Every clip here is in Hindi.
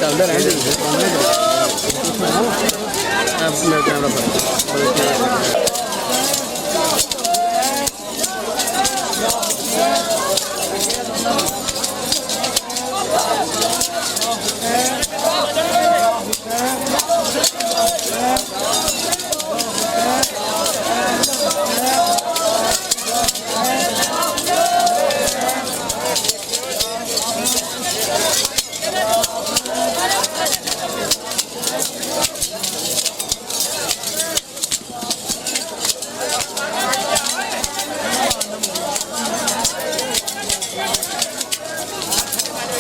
चलते रहेंगे कैमरा पर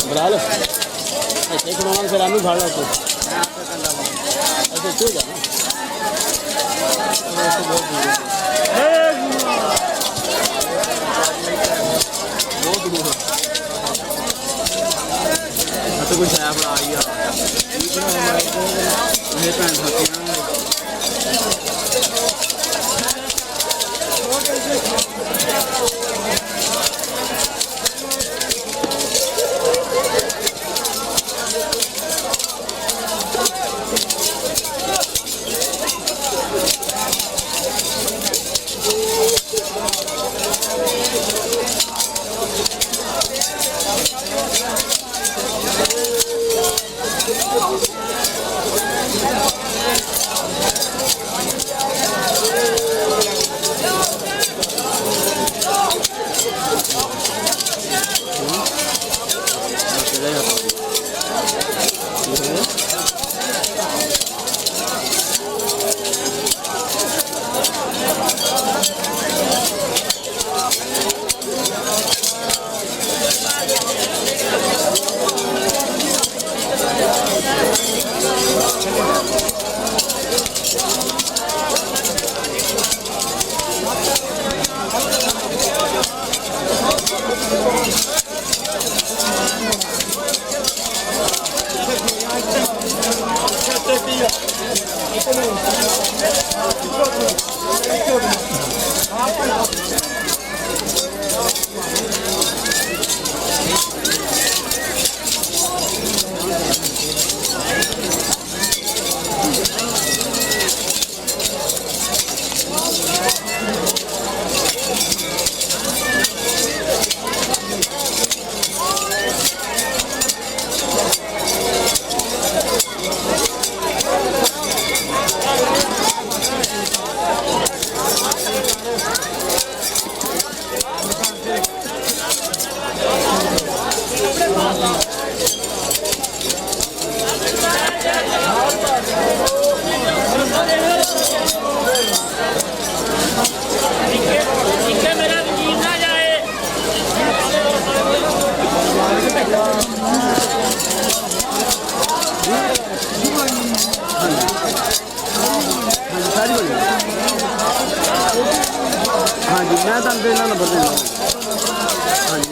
बुला लो एक रोमान फिर आलू भाड़ा तो ऐसे क्यों जाना तो कुछ है बड़ा आइया ये पैंट होती है हाँ जी मैं तुम इन्होंने नंबर देना हाँ जी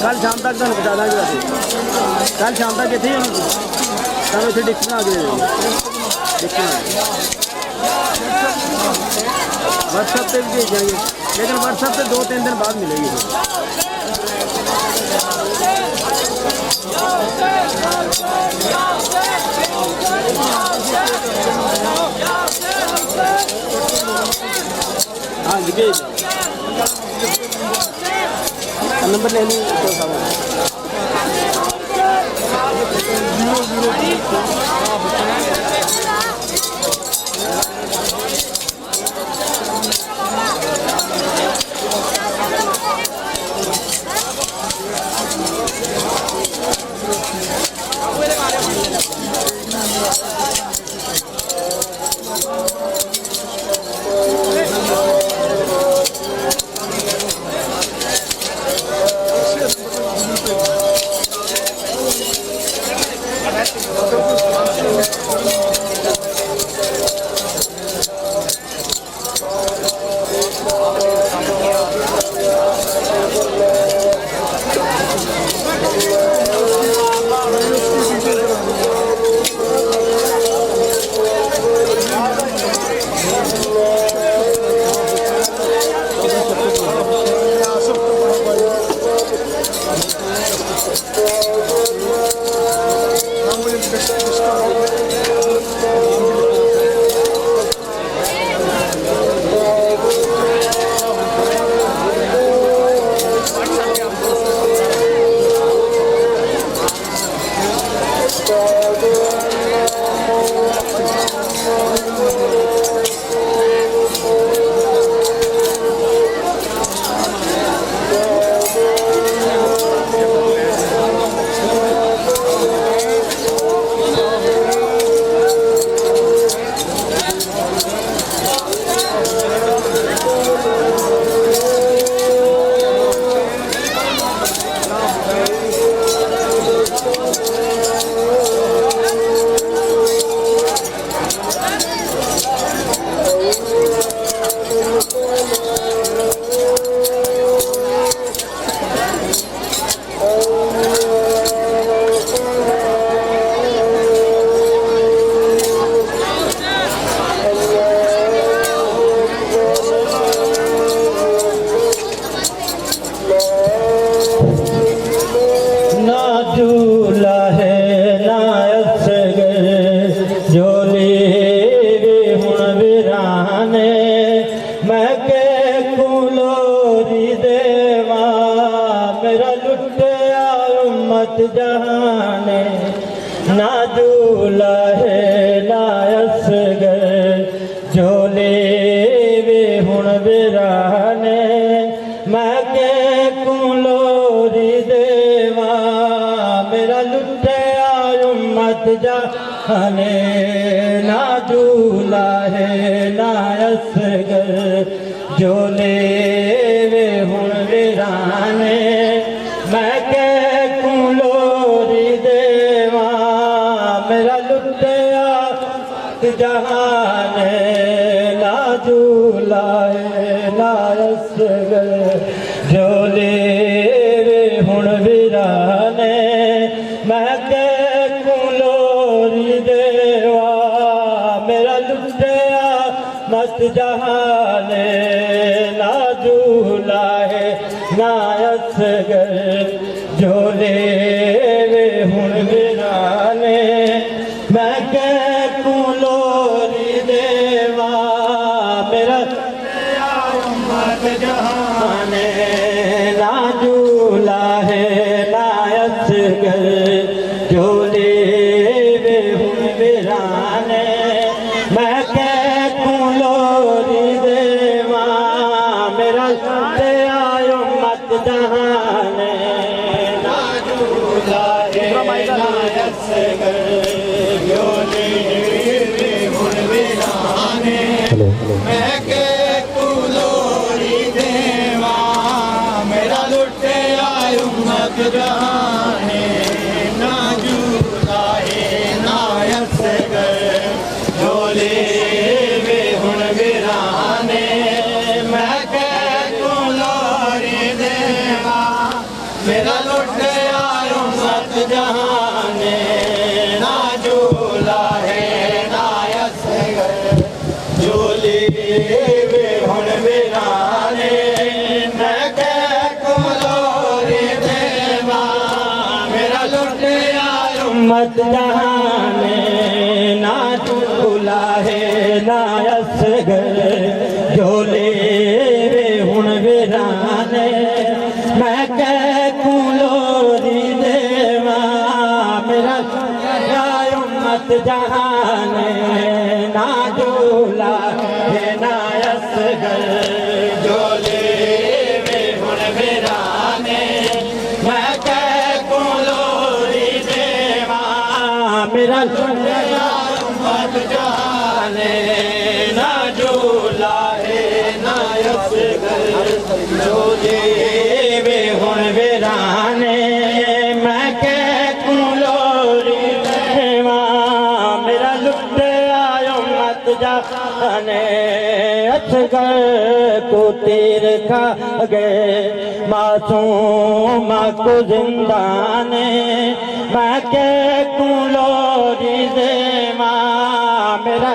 कल शाम तक तुम पहुँचा देंगे वैसे कल शाम तक इतने ही तुम इतने डिक्स बना के व्हाट्सएप पे भी भेज जाएंगे लेकिन व्हाट्सएप पे 2-3 दिन बाद मिलेगी हाँ जी भेज नंबर ले ली झूला है ना असगर झोली वे हुण वीराने मैं के कुलोरी देवा मेरा लुटिया उम्मत जहाने ना झूला है ना असगर झोली वे हुण वीराने मैं के कुलोरी देवा मेरा लुटिया उम्मत जहाने ना झूला है ना असगर झोले वे हुण वीराने मैं के कुलोरी देवा मेरा लुटिया जहाने ना झूला है ना असगर झोले वे हुण वीराने मैं के कुलोरी देवा मेरा लुटिया मत जहाने ना झूला है ना असगर झोले वे हुण वीराने मैं के कुलोरी देवा मेरा उम्मत जहाने ना झूला है ना असगर झोले वे हुण वीराने मैं के कुलोरी देवा मेरा उम्मत जहाने ना झूला है ना असगर झोले वे हुण वीराने मैं के कुलोरी देवा मेरा लुटिया उम्मत जहाने ना झूला है ना असगर झोले वे हुण वीराने मैं के कुलोरी देवा मेरा लुटिया उम्मत जहाने ना झूला है ना असगर झोले वे हुण वीराने मैं के कुलोरी देवा मेरा लुटिया उम्मत जहाने ना झूला है ना असगर झोले वे हुण वीराने मैं के कुलोरी देवा मेरा उम्मत जहाने ना झूला है ना असगर झोले वे हुण वीराने मैं के कुलोरी देवा मेरा उम्मत जहाने ना झूला है ना असगर झोले वे हुण वीराने मैं के कुलोरी देवा मेरा लुटिया उम्मत जहाने असगर को तीर खा गए मासूम को जिंदाने मैं के कुलोरी देवा मेरा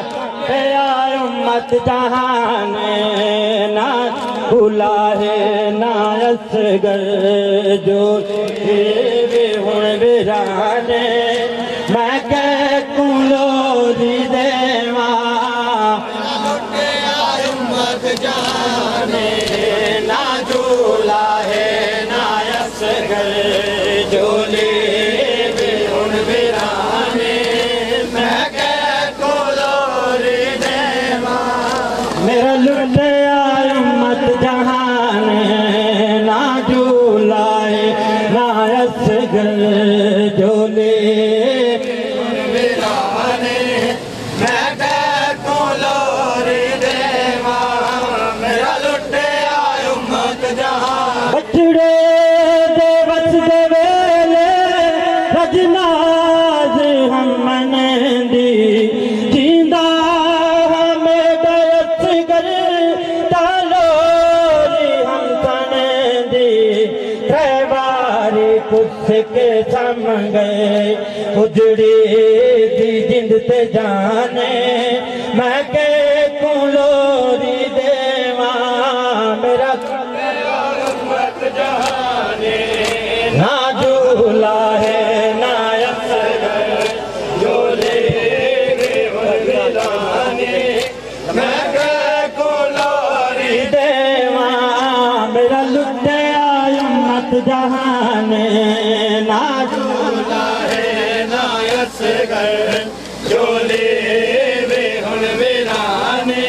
उम्मत जहाने ना झूला है ना असगर झोले वे हुण वीराने मैं के कुलोरी देवा उम्मत जहाने ना झूला है ना असगर झोले वे हुण वीराने मैं के कुलोरी देवा मेरा लुटिया उम्मत जहाने ना झूला है ना असगर झोले हुण वीराने मैं के कुलोरी देवा मेरा लुटिया उम्मत जहाने बछड़े दे बस दे वेले रजनाज हम मनदी जींदा हमें गयत कर तालोरी हम सनदी त्रेवारी कुछ के सम गए उजड़ी दी जिंद ते जाने मैं के कुलोरी देवा मेरा उम्मत जहाने ना झूला है जहान ना झूला है ना असगर झोले वे हुण वीराने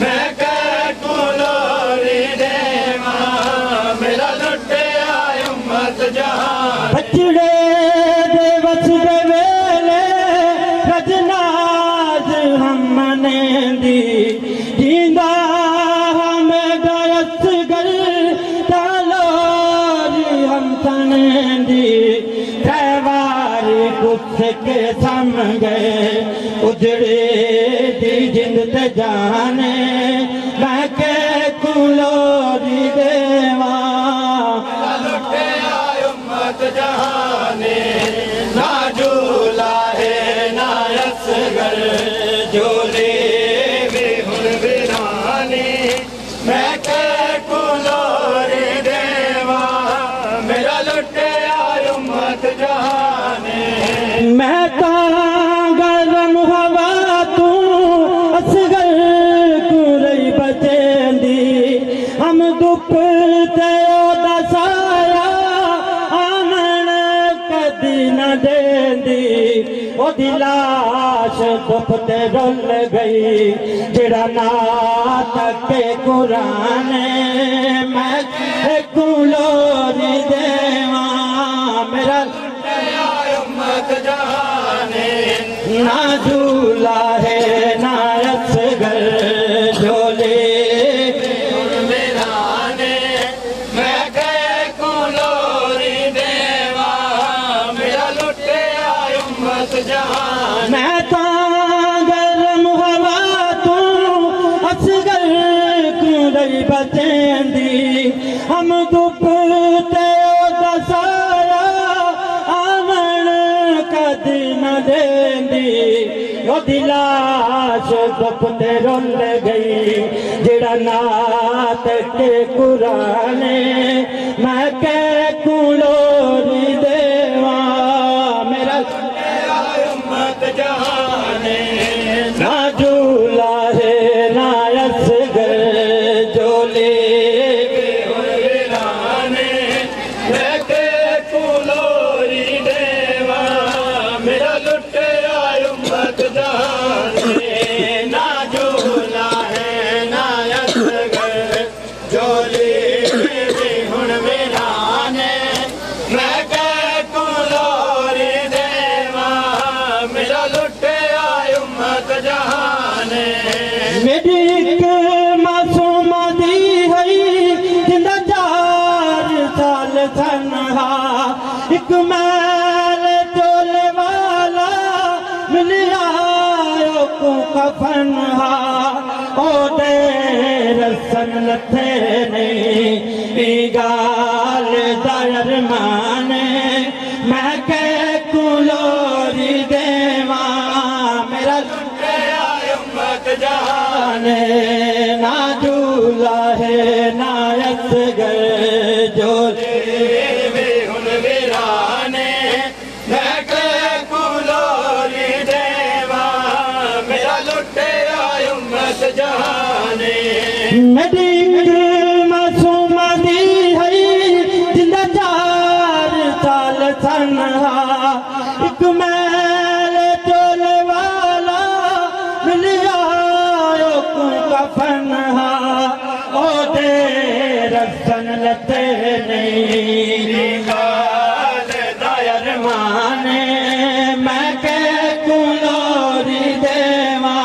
मैं कह कुलोरी देवा मेरा लुटे आय उम्मत जहान बचड़े दे वस दे वेले रजनाज हम मनेंदी जींदा हमें गयस गर तालोरी हम तनेंदी तैवारी कुछ के सम गए उजड़े दी जिंद ते जाने मैं के कुलोरी देवा लुटे आय उम्मत जहाने ना झूला है ना असगर झोले वे हुण वीराने मैं कह कुलोरी देवा मेरा लुटे आय उम्मत जहाने मैं गरम हवा तू असगर कुरई बचेंदी हम दुख ते दसाया आमन कदी न देंदी ओ दिलाश दुख ते रुल गई जेड़ा नात के कुरान मैं कुलोरी देवा मेरा आय उम्मत जहाने ना झूला है ना असगर झोले हुण वीराने मैं कह कुलोरी देवा मेरा लुटे आय उम्मत जहाने मैं गरम हवा तू असगर कुरई बचेंदी हम दुख ते दसाया आमन कदी न देंदी ओ दिलाश दुख ते रुल गई जेड़ा नात के कुराने मैं के कुलोरी देवा मेरा आय उम्मत जहाने ना झूला है ना असगर झोले हुण वीराने मैं कह कुलोरी देवा मेरा लुटे आय उम्मत जहाने ना झूला है ना असगर झोले वे हुण वीराने मैं कह कुलोरी देवा मेरा लुटे आय उम्मत जहाने मेरी एक मासूम दी है जिंदा 4 साल तन्हा एक मैल चोले वाला मिल आयो को कफन हा ओ दे रसन लथे नहीं ई गाल दायर माने मैं के कुलोरी देवा मेरा आय उम्मत जहाने ना झूला है ना असगर झोले वे हुण वीराने मैं कह कुलोरी देवा मेरा लुटे आय उम्मत जहाने मेरी मासूम दी है जिंदा 4 साल तन्हा एक मैल चोले वाला मिल आयो को कफन हा ओ दे रसन लते नहीं गाल दायर माने मैं के कुलोरी देवा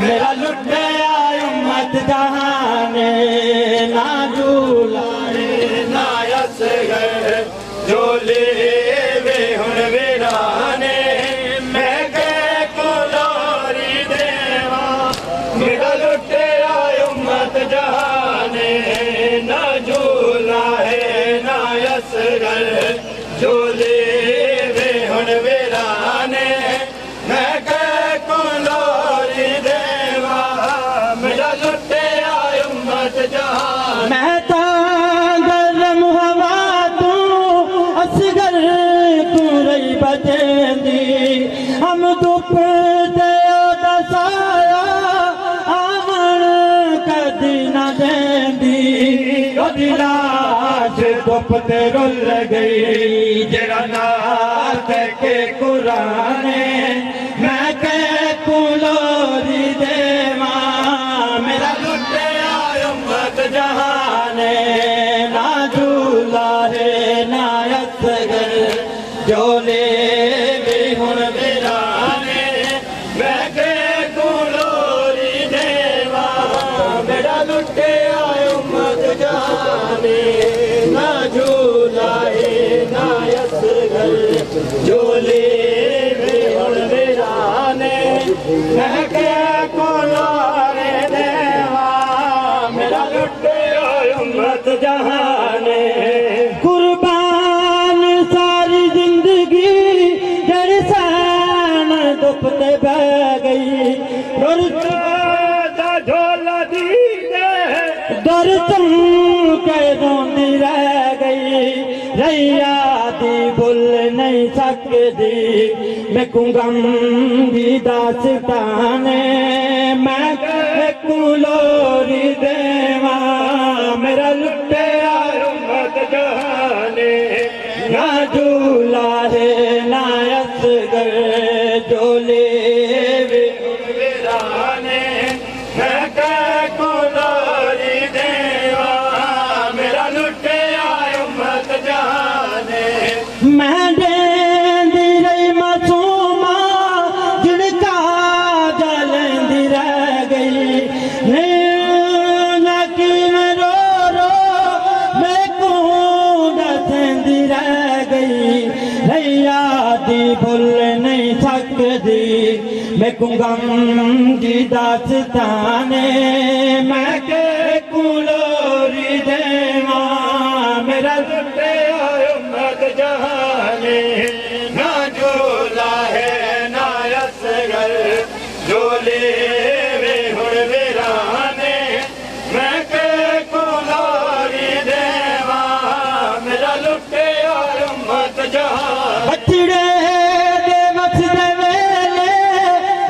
मेरा लुटे आय उम्मत जहाने ना झूला ना असगर झोले वे हुण वीराने मैं कह कुलोरी देवा मेरा लुटे आय उम्मत जहाने ना झूला है ना असगर झोले वे हुण वीराने मैं कह कुलोरी देवा मेरा लुटे आय उम्मत जहाने मैं गरम हवा तू असगर कुरई बचेंदी हम दुख ते दसाया आमन कदी न देंदी ओ दिलाश दुख ते रुल गई जरा नाथ के कुराने मैं के कुलोरी देवा मेरा लुटिया उम्मत जहाने ना झूला रे ना असगर जोले भी हुन बिराने मैं के कुलोरी देवा मेरा लुटिया उम्मत जहाने ना झूला रे ना असगर जोले भी हुन बिराने मैं के कुलोरी देवा मेरा लुटिया उम्मत जहाने कुर्बान सारी जिंदगी जड़ सान दुपते बह गई झोला दी दर तुम के रोंदी रह गई रैया दी भुल नहीं सकती मैं कुंगम दी दास्ताने मैं कुलोरी देवा मेरा लुटिया उम्मत जहाने ना झूला है ना असगर जोले वीराने मैं कुलोरी देवा मेरा लुटिया उम्मत जहाने मैं देंदी रही मासूमा जिनका जलंदी रह गई कि मैं रो मैं को दसंदी रह गई रैया दी भुल नहीं सकती मैं कुंगम जी दास्ताने मैं के कुलोरी देवा मेरा लुटिया उम्मत जहाने ना झूला है ना असगर जोले वे हुन वीराने मैं के कुलोरी देवा मेरा लुटिया उम्मत जहाने बचड़े दे वसदे वेले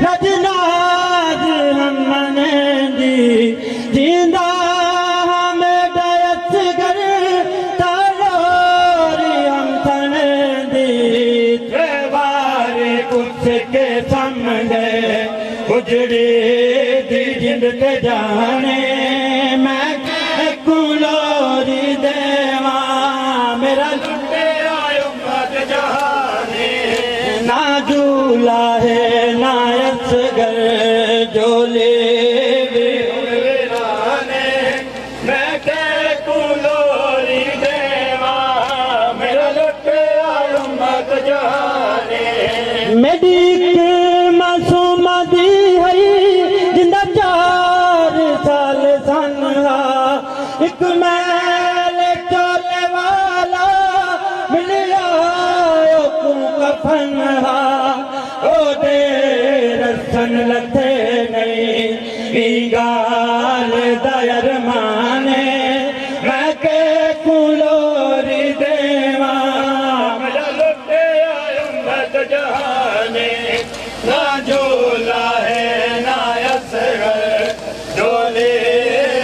रजनाज हमने दी जिंदा हमें दयसगर तालोरी हम थने दी त्रेवारे कुछ के समझे उजड़ी दी जिंद के जाने मैं कुलोरी देवा मेरा लुटिया उम्मत जहाने ना झूला है ना असगर जोले वीराने मैं के कुलोरी देवा मेरा लुटिया उम्मत जहाने मेरी मासूम दी है जिंदा 4 साल सनहा एक मैल चोले वाला मिलिया को कफनहा ओ दे रसन लथे नहीं की गाल दयर माने मैं के कुलोरी देवा मेरा लुटिया उम्मत जहाने ना झूला है ना असगर जोले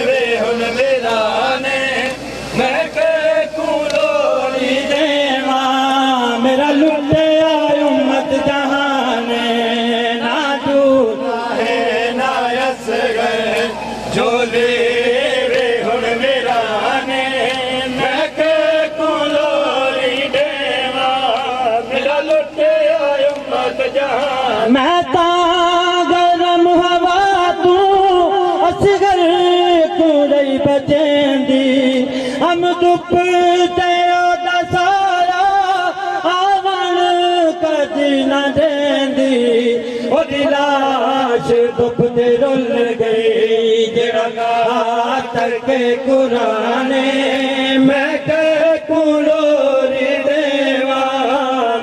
वे हुन वीराने मैं के कुलोरी देवा मेरा लुटिया उम्मत जहाने ना झूला है ना असगर जोले वे हुन वीराने मैं के कुलोरी देवा मेरा लुटिया उम्मत जहाने मैं ता गरम हवा तू असगर कुड़ई बचेंदी हम दुप ते ओदा सारा आवन कदी न देंदी ओदी लाश दुप ते रुल गई जड़ा नाथ के कुराने मैं के कुलोरी देवा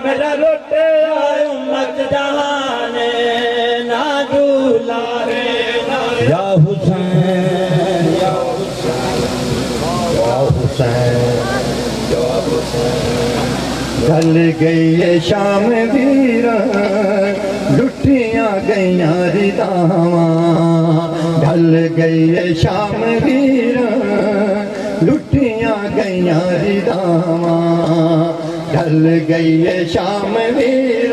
मेरा लुटिया उम्मत जहाने ना झूला रे या हुसैन या ढल गई शाम वीरा लुटियां गईयां रिदावां ढल गई शाम वीरा लुटियां गईयां गईयां रिदावां ढल गई है शाम वीर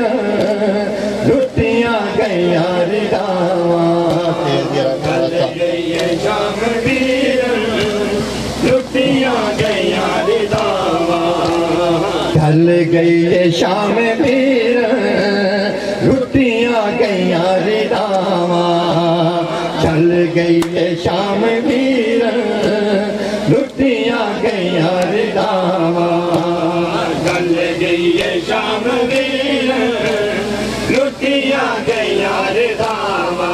लुटियां गईयां रिदावां ढल गई है शाम वीर लुटियां गईयां रिदावां ढल गई है शाम वीर लुटियां गईयां रिदावां ढल गई है शाम वीर लुटियां गईयां रिदावां ढल गई है शाम वीर लुटियां गईयां रिदावां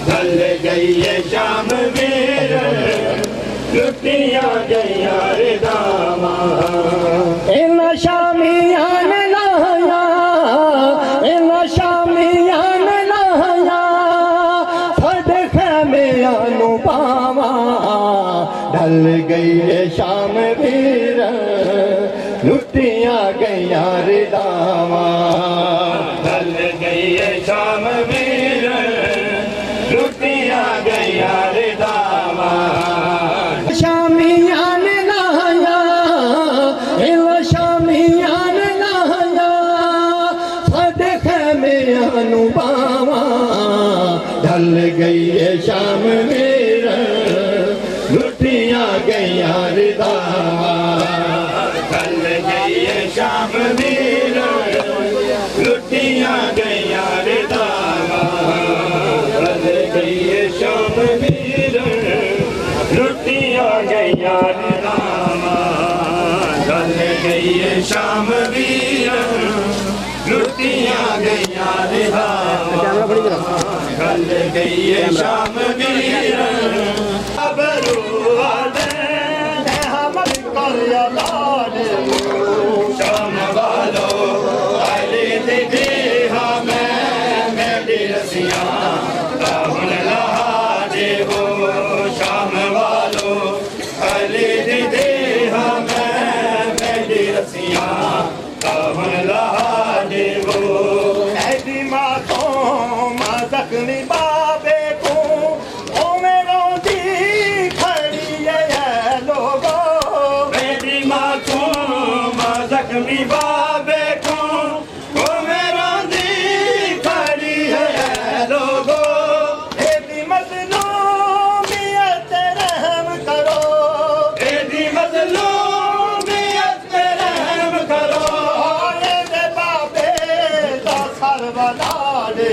ढल गई है शाम वीर लुटियां गईयां रिदावां इन शामियान लाया इन शामियान लाया फड़ खैमियां नु पावा ढल गई है शाम वीर लुटियां गईयां रिदावां ढल गई है शाम वीर लुटियां गईयां रिदावां शामियान लाया इन शामियान लाया फड़ खैमियां नु पावा ढल गई है शाम वीर लुटियां गईयां रिदावां ढल गई है शाम वीर लुटियां गईयां रिदावां ढल गई है शाम वीर लुटियां गईयां रिदावां ढल गई है शाम वीर लुटियां गईयां रिदावां ढल गई है शाम वीर शाम वालो अली दीदी हाँ मैं रसिया रावण लहा दे हो शाम वालो अली दीदी हाँ मैं रसिया रावण लहा दे हो ऐसी माँ को माँ जख्मी बाबे को ओ मेरो दी खड़ी है लोगो मेरी माँ को माँ जख्मी बाबे को ओ मेरा दी खड़ी है लोगो ऐसी मज़लूमियत रहम करो एदी मज़लूमियत रहम करो ओए दे बाबे दा सरवला दे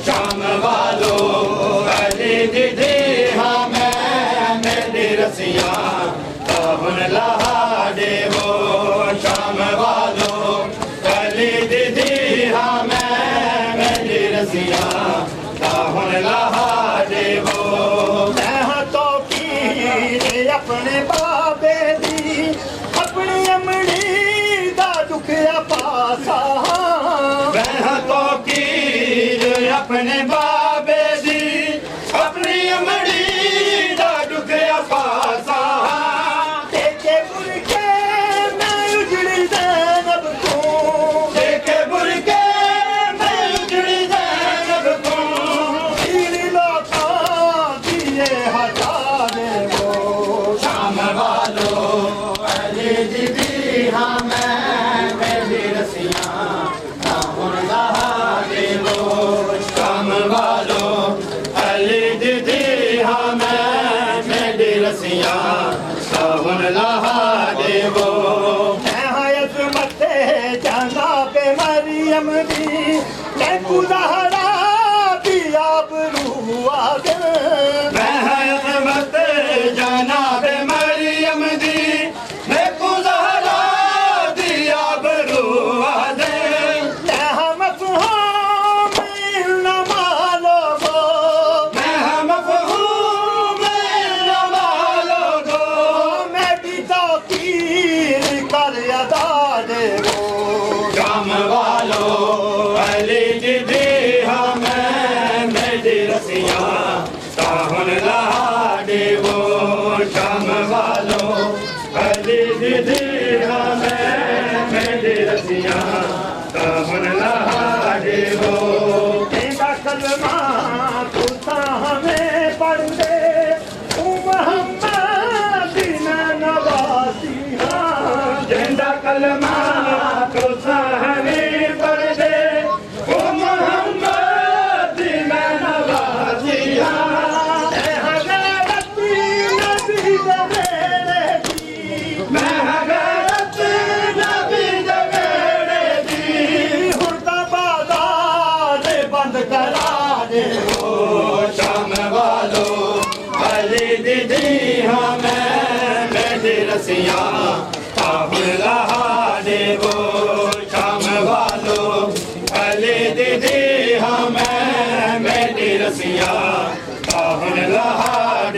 शाम वालो अली दीदी हाँ मैं रसिया रावण लहा दे हो शाम वालो अली दीदी हाँ मैं रसिया रावण लहा दे हो मैं तो की अपने बाबे दी अपनी अमड़ी दा दुखया पासा मैं तो की अपने बाबे दी अपनी अमड़ी दा डुगया पासा देखे बुरके मैं उजड़ी ज़ैनब को देखे बुरके मैं उजड़ी ज़ैनब को तीर लोका दिए हटाने वो शाम वालो अली दीदी हाँ मैं रसिया रावण लहा दे वो शाम वालो अली दीदी हाँ मैं रसिया रावण लहा दे वो मैं हयत मते जाना पे मरियम दी मैं गुज़ारा भी आबरू आगे मैं हयत जाना बे मरियम दी मैं गुज़ारा दिया बरुआ दे मैं हम मफ़हूम न मालो गो मैं हम मफ़हूम न मालो गो मैं भी तो तीर कर अदा दे वो शाम वालो अली दीदी हाँ मैं रसिया सावन लहा दे वो शाम वालो अली दीदी हाँ मैं रसिया सावन लहा दे वो तेरा कलमा खुदा हमें पढ़ दे तू मोहम्मद बिन नवाज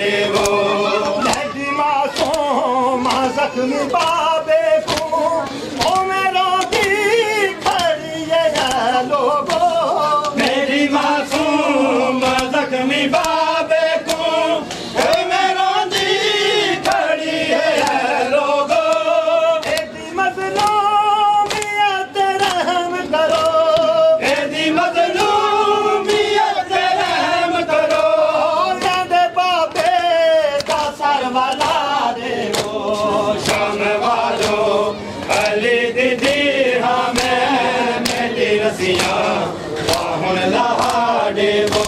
देवो लहदी मासूम जख्मी बाबे को ओ मेरो दी खड़ी है लोगो मेरी मासूम जख्मी बाबे को ओ मेरो दी खड़ी है लोगो एदी मजलूमियत रहम करो एदी मजलूमियत रहम करो यादे बाबे दा सरवाला देवो शाम वालो अली दीदी हमें मेरी रसिया बाहुन लहा देवो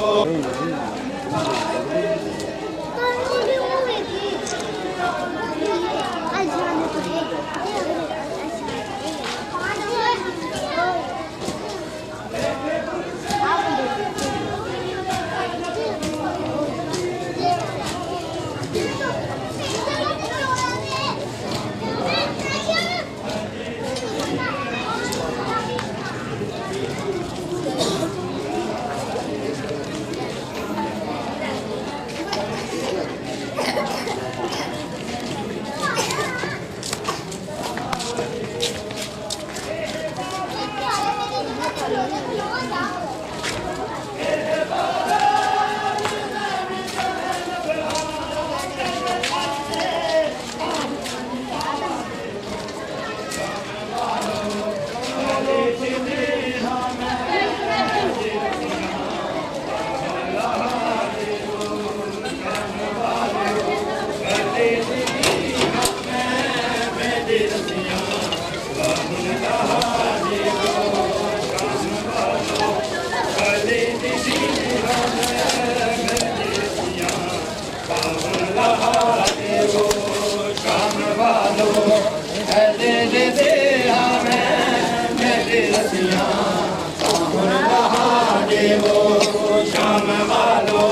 शाम वालो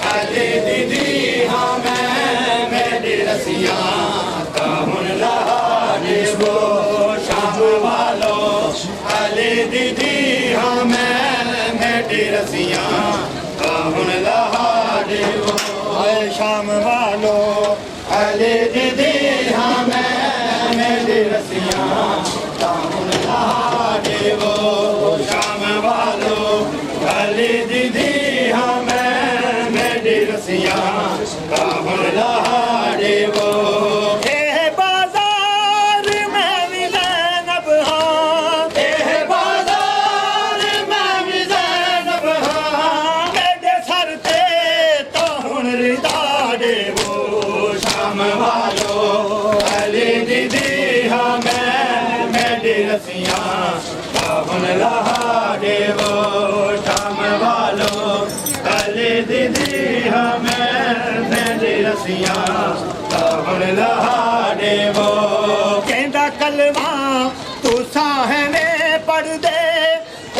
अली दीदी हमें मेरी रसिया काहुन लहा देवो शाम वालो अली दीदी हमें मेरी रसिया काहुन लहा देवो शाम वालो अली दीदी हमें मेरी रसिया काहुन लहा देवो शाम वालो अली दीदी हमें मेरी रसिया काहुन लहा देवो ए बाजार में भी ज़ैनब हाँ बाजार में भी ज़ैनब हाँ मेरे सर ते तो हुन रिदा देवो शाम वालो अली दीदी हमें मेरी रसिया काहुन लहा देवो शाम वालो अली दीदी हमें मेरी रसिया काहुन लहा देवो कहंदा कलमा तू साहने पढ़ दे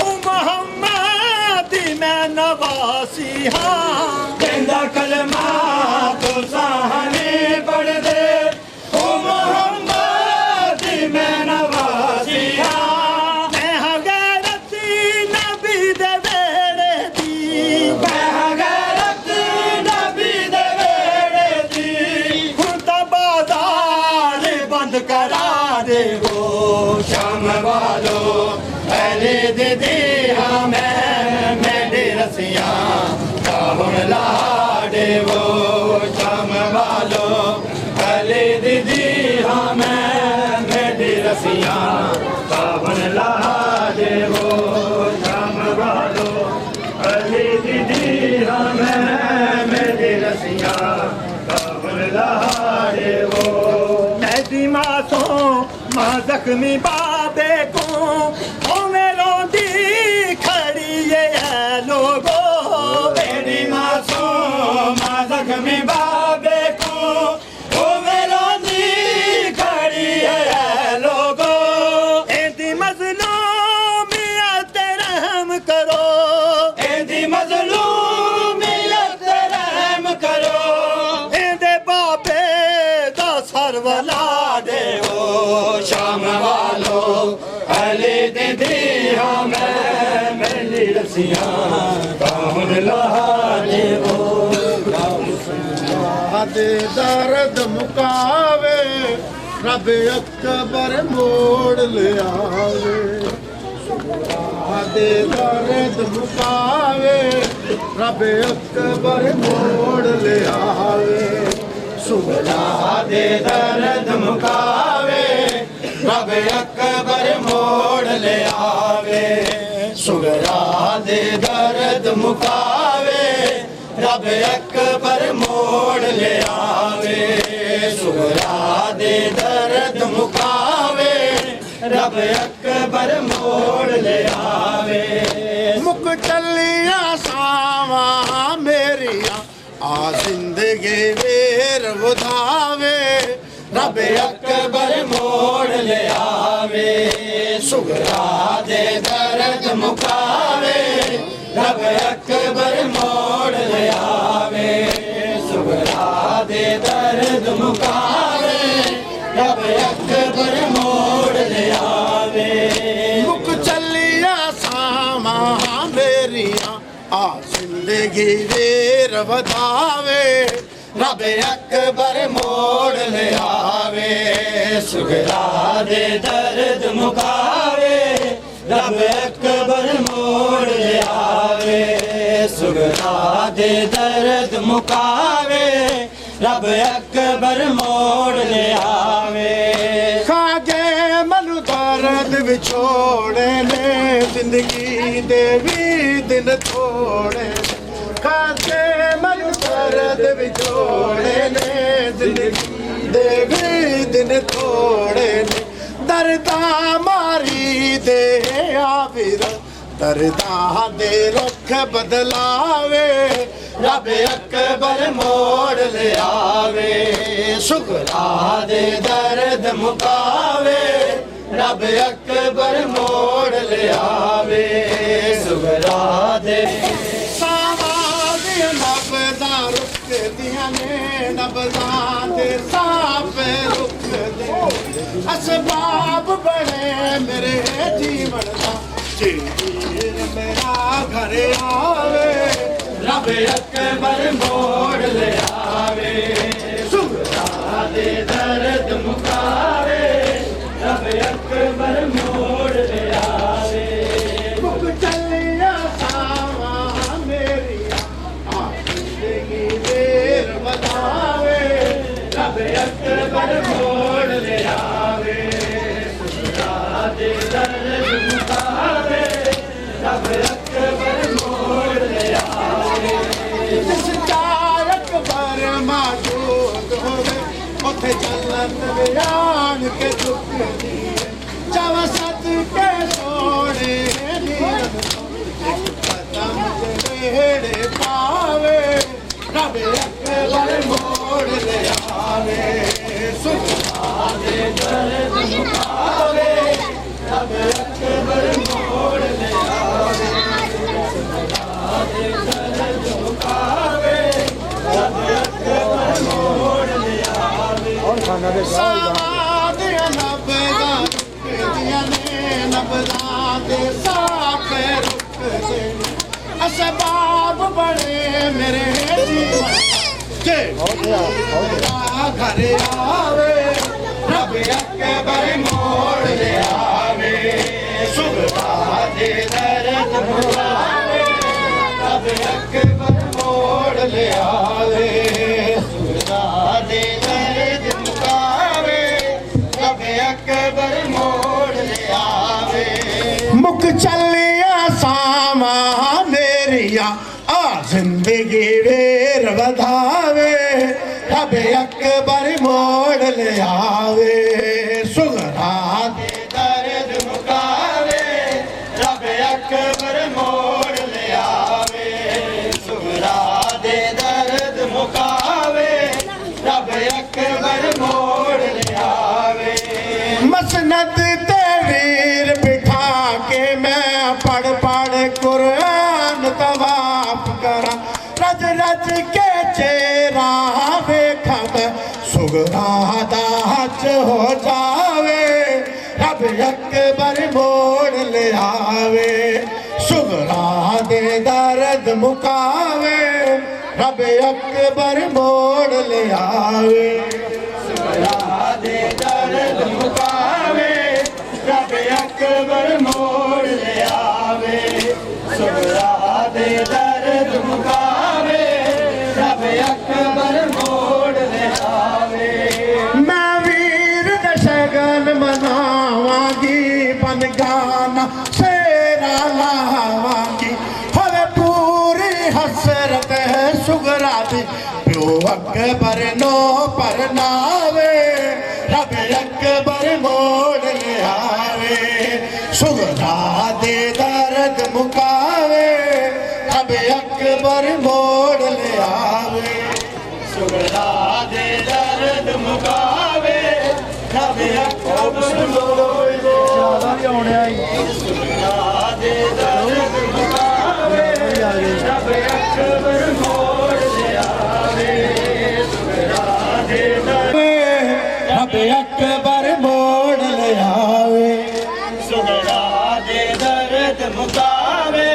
ओ मोहम्मद मैं नवासी हाँ कहंदा कलमा तो साहने पढ़ दे ओ मोहम्मद मैं नवासिया मैं हाँ गैरती नबी दे वेड़े दी मैं गैरत नबी दे वेड़े दी हुन तां बाजार बंद करा देवो शाम वालो अली दीदी हमें मेरी रसिया काहुन लहा देवो शाम वालो अली दीदी हमें मेरी रसिया काहुन लहा देवो शाम वालो अली दीदी हमें मेरी रसिया काहुन लहा देवो नदी मासूम जख्मी बाबे को ओ मेरो दी खड़ी है लोगो मेरी मासूम जख्मी बाबे को ओ मेरो दी खड़ी है लोगो एदी मजलूमियत रहम करो एदी मजलूमियत रहम करो एदे बाबे दा सरवला देवो शाम वालो अली दीदी हमें मेरी रसिया काहुन लहा देवो दे दर्द मुकावे रब अकबर मोड़ ले आवे सुगरा दे दर्द मुकावे रब अकबर मोड़ ले आवे सुगरा दे दर्द मुकावे रब अकबर मोड़ ले आवे सुगरा दे दर्द मुकावे रब अकबर मोड़ ले आवे सुगरा दे दर्द मुकावे रब अकबर मोड़ ले आवे मुक चलिया सावा मेरिया आ जिंदगी वेर वधावे रब अकबर मोड़ ले आवे सुगरा दे दर्द मुकावे रब अकबर मोड़ ले आवे सुगरा दे दर्द मुकावे रब अकबर मोड़ ले आवे मुक चलिया सामा मेरिया आ जिंदगी वेर वधावे रब अकबर मोड़ ले आवे सुगरा दे दर्द मुकावे रब अकबर मोड़ ले आवे सुगरा दे दर्द मुकावे रब अकबर मोड़ ले आवे खागे मनु दर्द विछोड़े ने जिंदगी दे भी दिन थोड़े खागे मनु दर्द विछोड़े ने जिंदगी दे भी दिन थोड़े ने दर्दा मारी दे आविर दर्दा दे रुख बदलावे रब अकबर मोड़ ले आवे सुगरा दे दर्द मुकावे रब अकबर मोड़ ले आवे सुगरा दे नबदा रुख दिया ने नबदा दे साफ रुख दे असबाब बने मेरे जीवन का चीर मेरा घर आवे रब अकबर मोड़ ले आवे सुगरा दे दर्द मुकावे रब अकबर मोड़ ले आवे मुक चलिया सावा मेरिया आ जिंदगी देर बतावे रब अकबर मोड़ ले आवे सुगरा दे दर्द मुकावे रब अकबर मोड़ ले आवे जिस चारक पर मौजूद होवे उथे जन्नत बयान के दुख दिए जब सत के सोने नीरद एक कदम जेड़े पावे रब अकबर मोड़ ले आवे सुगरा दे दर्द मुकावे रब अकबर मोड़ ले आवे सुगरा दे दर्द मुकावे रब अकबर मोड़ ले आवे साद नबदा दिया ने नबदा दे साफ रुख दे असबाब बड़े मेरे जीवन के घर आवे रब अकबर मोड़ ले आवे सुगरा दे दर्द मुकावे रब अकबर मोड़ ले आवे सुगरा दे दर्द मुकावे रब अकबर मोड़ ले आवे मुक चलिया सामा मेरिया आ जिंदगी वेर वधावे रब अकबर मोड़ ले आवे सुगरा दे दर्द मुकावे रब अकबर मोड़ ले आवे सुगरा दे दर्द मुकावे रब अकबर मोड़ ले आवे मसनद ते वीर बिठा के मैं पढ़ पढ़ कुरान तवाफ करा रज रज के चेहरा वेखा मैं सुगरा दाच हो जावे रब अकबर मोड़ ले आवे सुगरा दे दर्द मुकावे रब अकबर मोड़ ले आवे सुगरा दे दर्द मुकावे रब अकबर मोड़ ले आवे सुगरा दे दर्द मुकावे रब अकबर मोड़ ले आवे मैं वीर दशगन मनावांगी बन गाना शेरा लावांगी होवे पूरी हसरत है सुगरा दी प्यो अकबर नो पर नावे रब अकबर मोड़ ले आवे सुगरा दे दर्द मुकावे रब अकबर मोड़ ले आवे सुगरा दे दर्द मुकावे रब अकबर मोड़ ले आवे सुगरा दे दर्द मुकावे रब अकबर मोड़ ले आवे सुगरा दे रब अकबर मोड़ ले आवे सुगरा दे दर्द मुकावे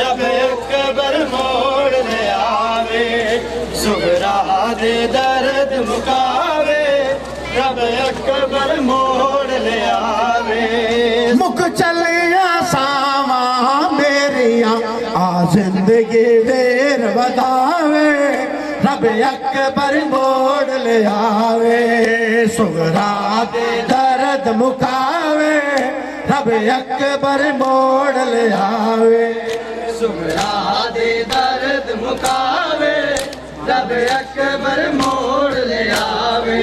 रब अकबर मोड़ ले आवे सुगरा दे दर्द मुकावे रब अकबर मोड़ ले आवे मुख चलिया सावा मेरिया आ जिंदगी देर वधावे रब अकबर मोड़ ले आवे सुगरा दे दर्द मुकावे रब अकबर मोड़ ले आवे सुगरा दे दर्द मुकावे रब अकबर मोड़ ले आवे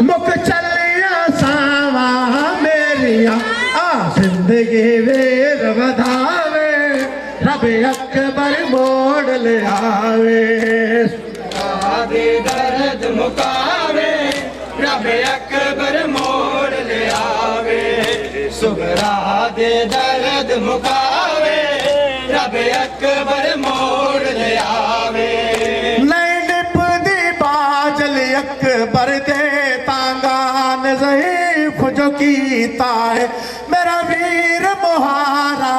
मुख चलिया सावा मेरिया आ जिंदगी वेर वधावे रब अकबर मोड़ ले आवे दे दर्द मुकावे रब अकबर मोड़ ले आवे सुगरा दे दर्द मुकावे रब अकबर मोड़ ले आवे नहीं निपदी बाजल अकबर दे तांगान ज़ईफ़ जो कीता है मेरा वीर मुहारा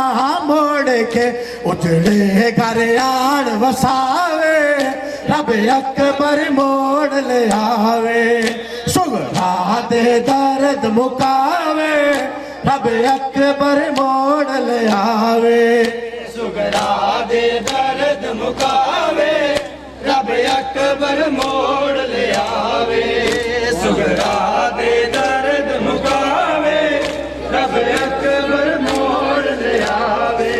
मोड़ के उजड़े घर आन वसावे रब अकबर मोड़ ले आवे सुगरा दे दर्द मुकावे रब अकबर मोड़ ले आवे सुगरा दे दर्द मुकावे रब अकबर मोड़ ले आवे सुगरा दे दर्द मुकावे रब अकबर मोड़ ले आवे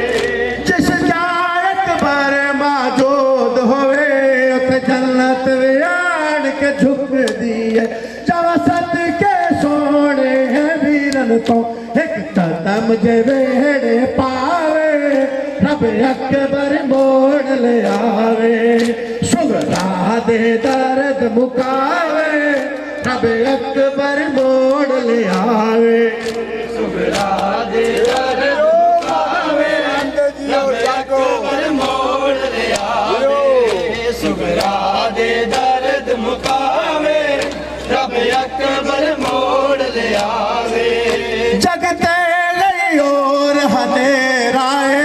जिस जाए अकबर मौजूद होवे उते जन्नत वियान के झुक दिए जब सद के सोने हैं वीरन तो एक कदम जे वेड़े पावे रब अकबर मोड़ ले आवे सुगरा दे दर्द मुकावे रब अकबर मोड़ ले आवे सुगरा दे दर्द मुकावे रब अकबर मोड़ ले आवे सुगरा दे दर्द मुकावे रब अकबर मोड़ ले आवे जगते गई और हनेराए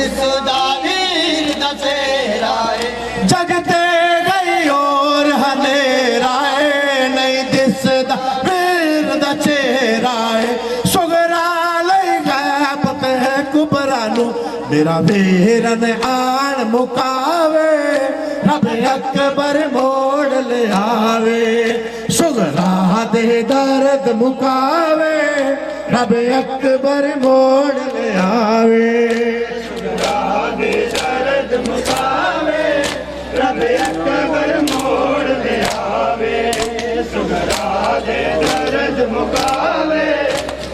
इस दावीर दसेराए जगते गई और हनेराए नहीं दिस दावीर दसेराए सुगरा लई गैपत है कुबरानू मेरा वीरन आन मुकावे रब अकबर मोड़ ले आवे सुगरा दे दर्द मुकावे रब अकबर मोड़ ले आवे सुगरा दे दर्द मुकावे रब अकबर मोड़ ले आवे सुगरा दे दर्द मुकावे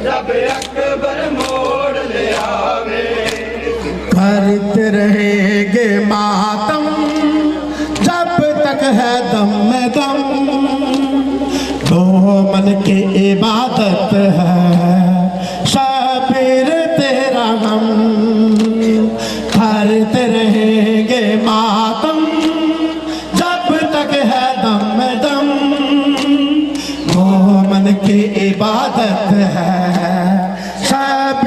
रब अकबर मोड़ ले आवे करते रहेंगे मातम जब तक है दम में दम दो मन की इबादत है शबीर तेरा हम करते रहेंगे मातम जब तक है दम में दम दो मन की इबादत है शबीर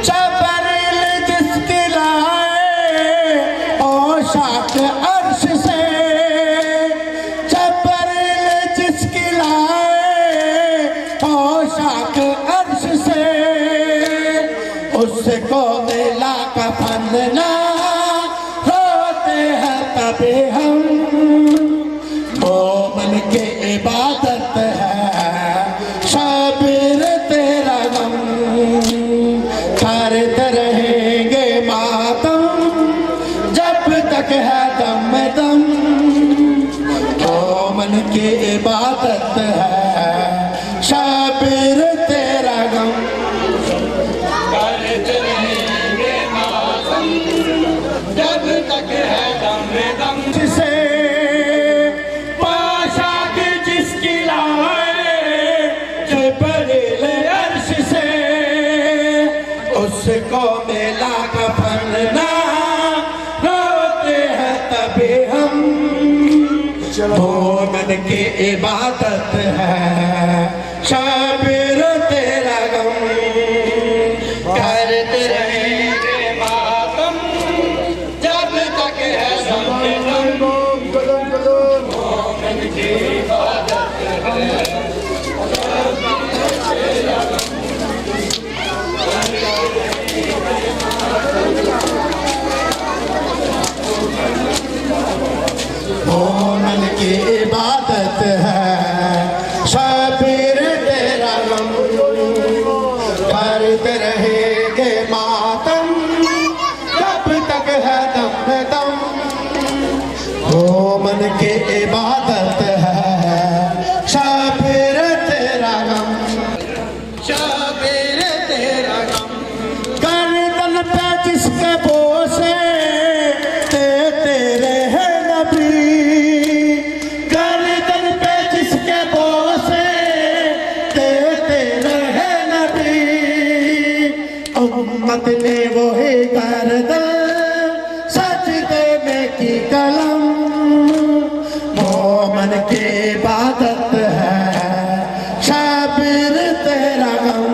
चबरील जिसकी लाए औशाक अर्श से, चबरील जिसकी लाए औशाक अर्श से, उसको मिला कफन ना रोते हैं तभी हम। मोमिन की इबादत है शबीर तेरा गम, करते रहेंगे मातम जब तक है दम दम। मोमिन की इबादत है शबीर तेरा गम, करते रहेंगे मातम जब तक है दम दम। जिसे पोशाक जिसकी लाए जिब्रील अर्श से, उसको मिला कफन ना रोते हैं तभी हम। मोमिन की इबादत है शबीर तेरा गम, करते रहेंगे मातम जब तक है दम दम। मोमिन की इबादत है मोमिन की इबादत है शबीर तेरा गम, करते रहेंगे मातम जब तक है दम दम। मोमिन की इबादत है शबीर तेरा गम, शबीर तेरा गम। गर्दन पे जिसके बोसे तेरे है नबी, गर्दन पे जिसके बोसे तेरे है नबी। उम्मत ने वही गर्दन सजदे में की कलम। मोमिन की इबादत है शबीर तेरा गम,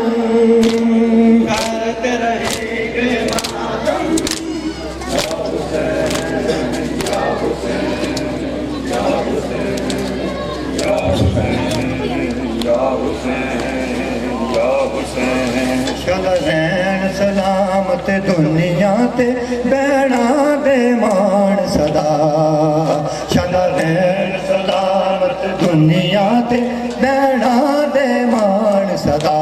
करते रहेंगे मातम। शलैन सलामत दुनिया ते बैणा दे मान सदा, शलैन सलामत दुनिया ते बैणा दे मान सदा।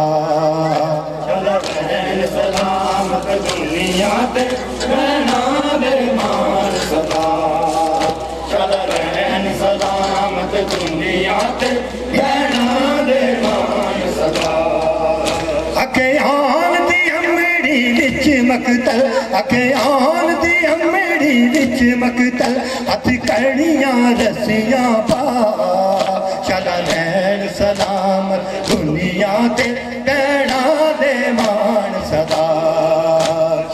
शलैन सलामत दुनिया ते बैणा दे मान सदा, शलैन सलामत दुनिया ते बैणा दे मान सदा। अके आन दी अम्मेड़ी विच मकतल, अके आन दी अम्मेड़ी विच मकतल, हथ कड़ियां रस्सियां पा। शलैन सलामत दुनिया ते बैणा दे मान सदा,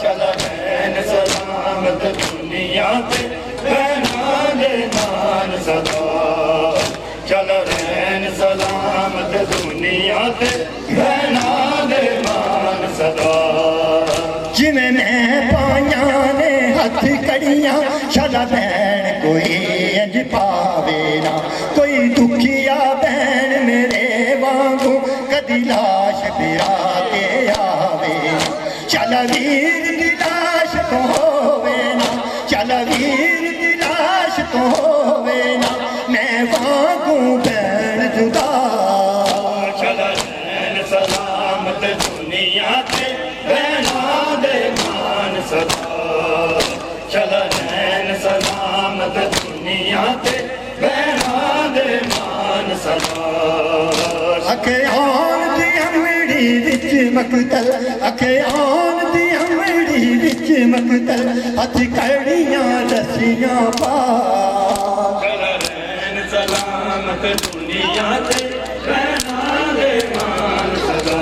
शलैन सलामत दुनिया ते बैणा दे मान सदा। शलैन सलामत दुनिया ते बैणा दे मान सदा। जिवें मैं पाइया ने हथ कड़ियां शलैन कोई इंज पावे ना, कोई दुखिया बैन मेरे वांगू कदी लाश बिरा के आवे। चल वीर दी लाश तो होवे ना, चल वीर दी लाश तो होवे ना, मैं वांगू बैन जुदा। शलैन सलामत दुनिया ते बैणा दे मान सदा, शलैन सलामत दुनिया ते बैणा दे मान सदा। अके आन दी अम्मेड़ी विच मकतल, अके आन दी अम्मेड़ी विच मकतल, हथ कड़ियां रस्सियां पा। शलैन सलामत दुनिया ते बैणा दे मान सदा,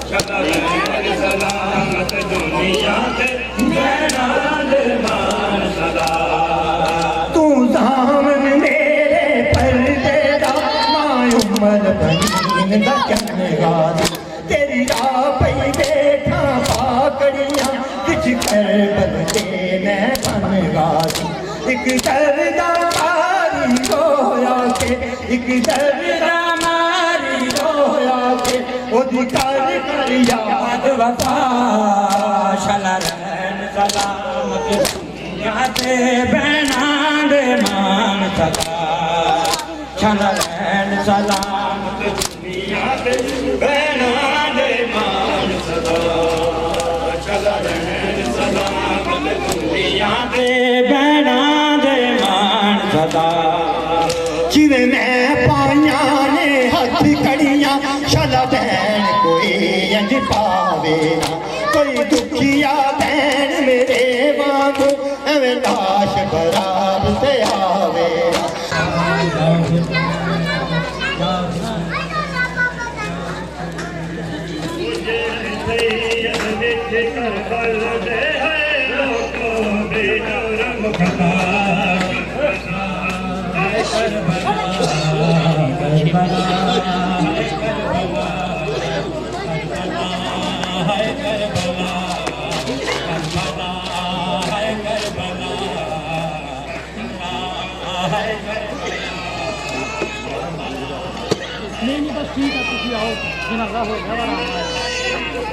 शलैन सलामत दुनिया ते बैणा दे मान सदा। तू दामन मेरे पर्दे दा मां उमर बनीन दा चन्नगार, तेरी राह पई बैठा करबल के नैन गाजी एक दर्दा मारी रोया के एक दर्दा मारी रोया के ओदी कर कर याद वफा शला रहन सलामत दुनिया ते बहना दे मान सदा शला रहन सलामत दुनिया ते बहना दे मान सदा शला रहन सलामत दुनिया ते बहना दे मान सदा जिवें मैं पाइया ने हथ कड़ियां शला बहन कोई अंज पावे ना कोई दुखिया बहन मेरे वांगू एवें लाश बराब से आवे नहीं बस ठीक है तुम आओ जनाजा हो गया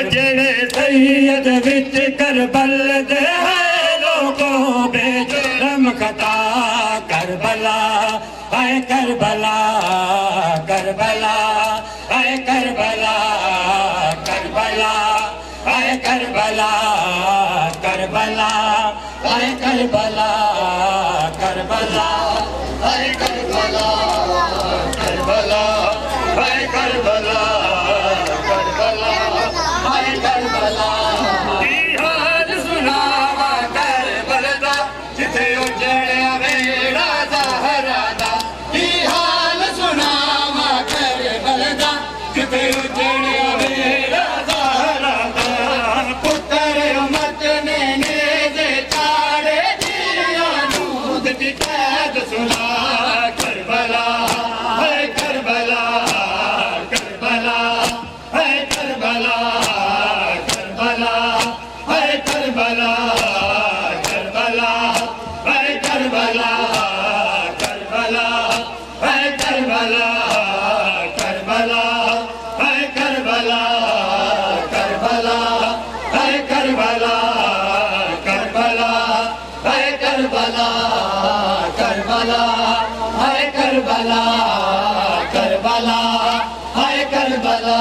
सैयद विच करबल दे लोगों बेजुर्म खता करबला है करबला करबला है करबला करबला है करबला करबला है करबला करबला है करबला करबला है करबला करबला है करबला की हाल सुनावा करबल दा जिथे उजड़िया वेड़ा ज़हरा दा की हाल सुनावा करबल दा जिथे उजड़िया वेड़ा ज़हरा दा पुत्र उम्मत ने नेज़े चाड़े दिया नूद दी कैद सुना करबला है करबला करबला है करबला करबला है करबला करबला है करबला करबला है करबला करबला है करबला करबला है करबला करबला है करबला करबला है करबला करबला है करबला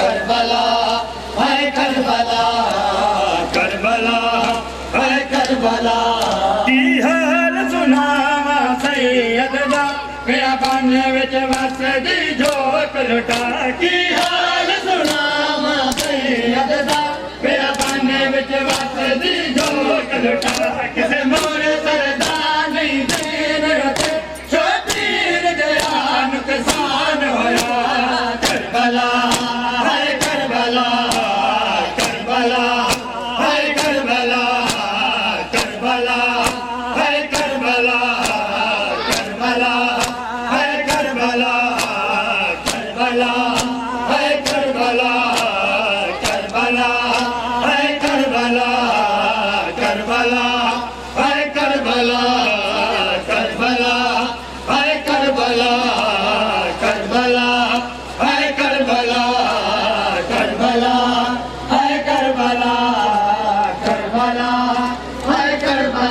करबला है करबला करबला है करबला की हाल सुनावा सैयद दा मेरा बन विच वसदी जोत लुटा की हाल सुनावा सैयद दा मेरा बन विच वसदी जोत लुटा किसे मोर सरदार नहीं देन रते शबीर दया नुकसान होया करबला है करबला करबला है करबला करबला है करबला करबला है करबला करबला है करबला करबला है करबला करबला है करबला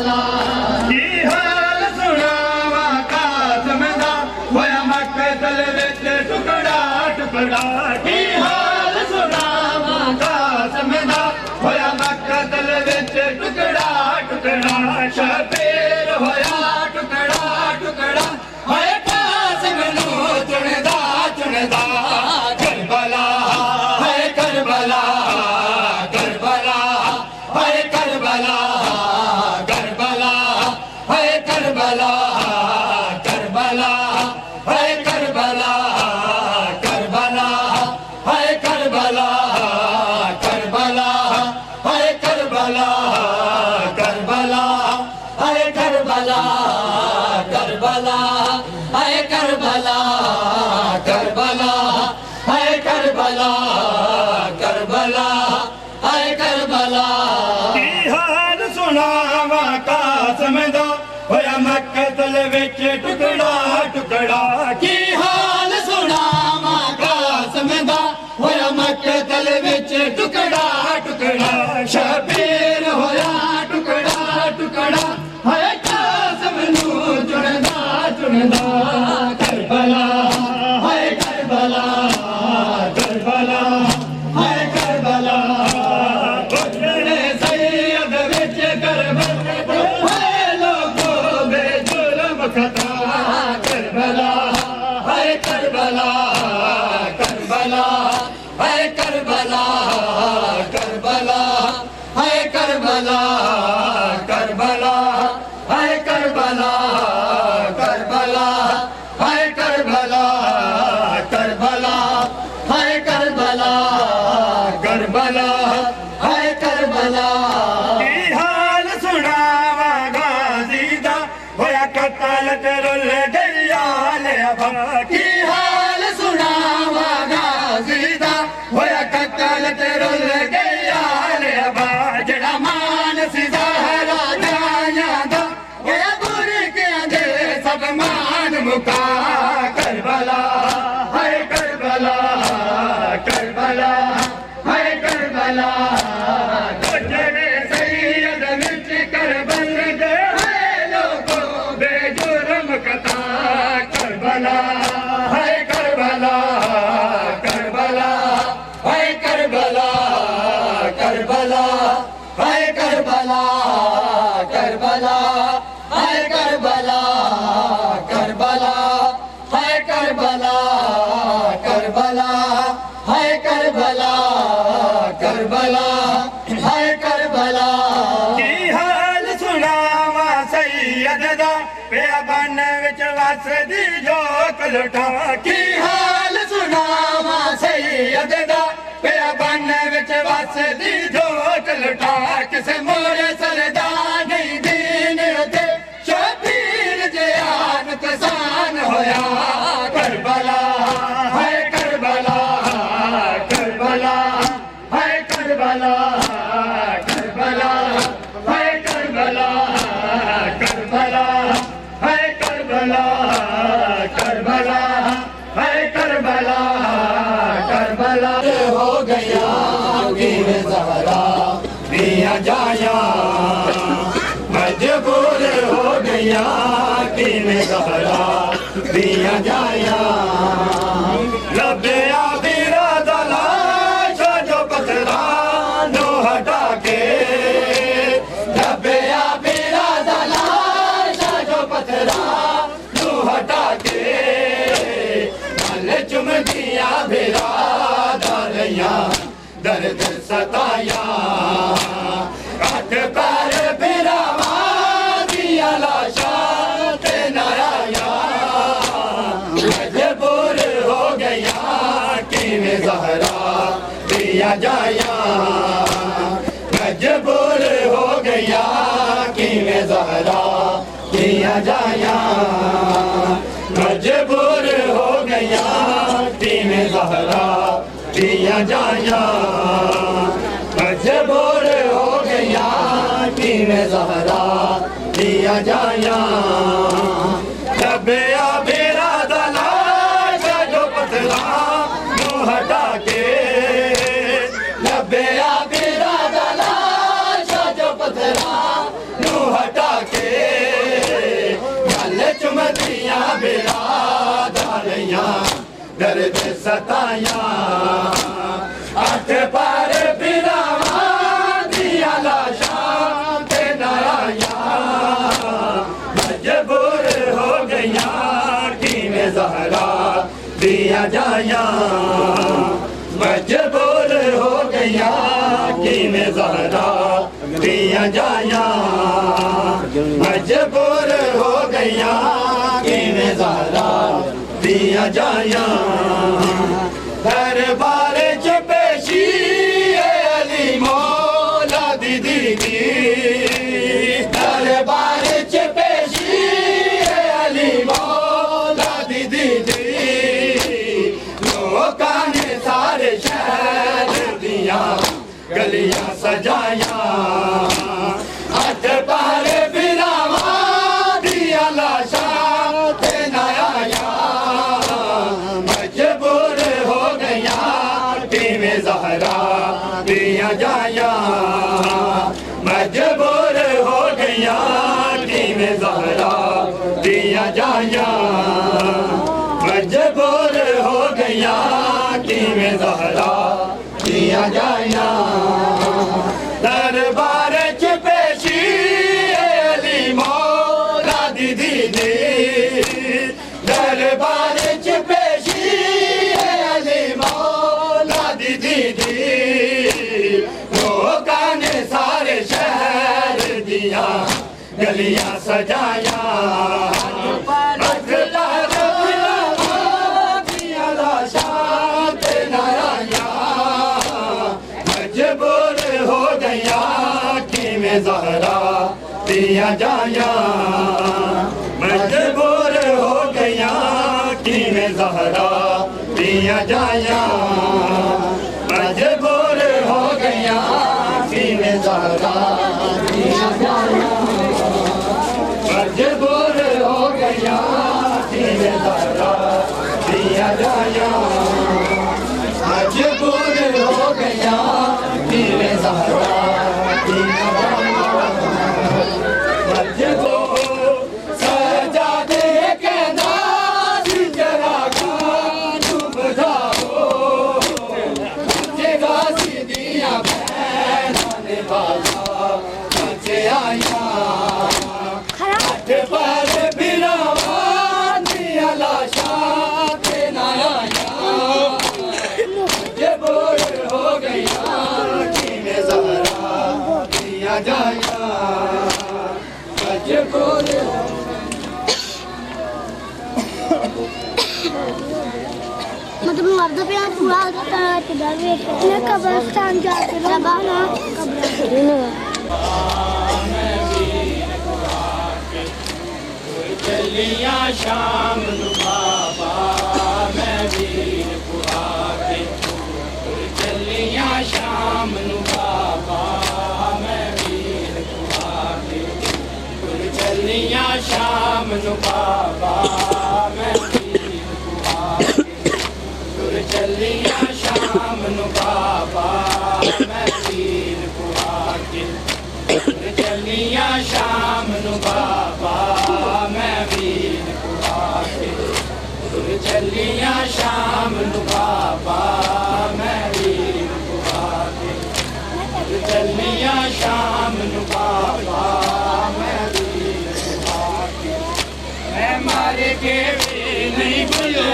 करबला की हाल सुनावा कासम दा होया मकतल विच टुकड़ा टुकड़ा की हाल सुनावा कासम दा होया मकतल विच टुकड़ा टुकड़ा शबीर होया टुकड़ा टुकड़ा हाय कासम नू चुनदा चुनदा करबला हाय करबला करबला हाय करबला करबला हाय करबला करबला हाय करबला करबला हाय करबला करबला हाय करबला करबला हाय करबला करबला हाय करबला करबला हाय करबला करबला हाय करबला की हाल सुनावा कासम दा होया मकतल विच टुकड़ा टुकड़ा की हाल सुनावा कासम दा होया मकतल विच टुकड़ा टुकड़ा शबीर होया टुकड़ा टुकड़ा हाय कासम नू चुनदा चुनदा करबला हाय करबला करबला हाय करबला उठने सैयद विच करबला हाय लोगो बेजुर्म खता करबला हाय करबला करबला हाय करबला करबला हाय करबला करबला हाय करबला करबला हाय करबला करबला हाय करबला करबला हाय करबला की हाल सुनावा गाजी दा होया कतल ते रुल गया ले अबा की हाल सुनावा गाजी दा होया कतल ते रुल गया ले अबा जड़ा मान सी ज़हरा जाया दा होया बुरकियां दे सब मान मुका करबला हाय करबला करबला हाय करबला गुजरे सैयद विच करबल दे हाय लोगो बेजुर्म कथा करबला हाय करबला करबला हाय करबला करबला हाय करबला करबला हाय करबला करबला हाय करबला करबला हाय करबला करबला हाय करबला की हाल सुनावा सैयद दा पिया बन विच वसदी जोत लुटा की हाल सुनावा सैयद दा पिया बन विच वसदी जोत लुटा किसे मोरे सरदा नहीं दीन उते शबीर जयान किसान होया करबला हाय करबला करबला हाय करबला करबला हाय करबला करबला हाय करबला करबला हाय करबला करबला हो गया वीर ज़हरा दिया जाया मजबूर हो गया वीर ज़हरा दिया जाया लबया बीरा दलाश जो पथरा नो हटा के लबया बीरा दलाश जो पथरा नो हटा के मल चुम दिया बीरा दलिया दर्द सताया काट पैर बिरावा दिया लाशा ते नाया मजबूर हो गया किवें ज़हरा दिया जाया मजबूर हो गया किवें ज़हरा दिया जाया मजबूर हो गया किवें ज़हरा दिया जाया मजबूर हो गया किवें ज़हरा दिया जाया लबया बेरा दलाश जो पतला नो हटा के लबया बेरा दलाश जो पतला नो हटा दर्द सताया अठ पर बिरावा दिया लाशां ते नाया मजबूर हो गया कि मैं ज़हरा दिया जाया मजबूर हो गया कि मैं ज़हरा दिया जाया मजबूर हो गया कि मैं ज़हरा दिया जाया दरबार च पेशी अली मौला दी दीदी दरबार च पेशी अली मौला दी दीदी लोकां ने सारे शहर दिया गलियां सजाया अठ पर बिरावा दिया लाशां ते नाया मजबूर हो गया कि मैं ज़हरा दिया जाया मजबूर हो गया कि मैं ज़हरा दिया जाया मजबूर हो गया कि मैं ज़हरा दिया जाया दरबार च पेशी अली मौला दी दीदी दरबार च पेशी अली मौला दी दीदी लोकां ने सारे शहर दिया गलियां सजाया मजबूर हो गया कि मैं ज़हरा दिया जाया मजबूर हो गया कि मैं ज़हरा दिया जाया मजबूर हो गया कि मैं ज़हरा दिया जाया मजबूर हो गया कि मैं ज़हरा दिया जाया मजबूर हो गया कि मैं ज़हरा दिया जाया मजबूर सजा दे के नाज़ जरा गानू बजाओ जगा सी दिया बहना ने बाजा बचे आया अठ पर बिरावा दिया लाशां ते नाया मजबूर हो गया कि मैं ज़हरा दिया जाया मजबूर मतलब मर्द पे पूरा मैं कब्रिस्तान जाके रबाना चलिया शाम नू बाबा मैं वीर पुरा के चलिया शाम नू बाबा मैं वीर पुरा के चलिया शाम नू बाबा मैं वीर पुरा के चलिया शाम नू बाबा मैं वीर पुरा के चलिया शाम नू बाबा मैं वीर पुरा के चलिया शाम नू बाबा मैं वीर पुरा के चलिया शाम नू बाबा मैं वीर पुरा के मैं मार के भी नहीं भूलो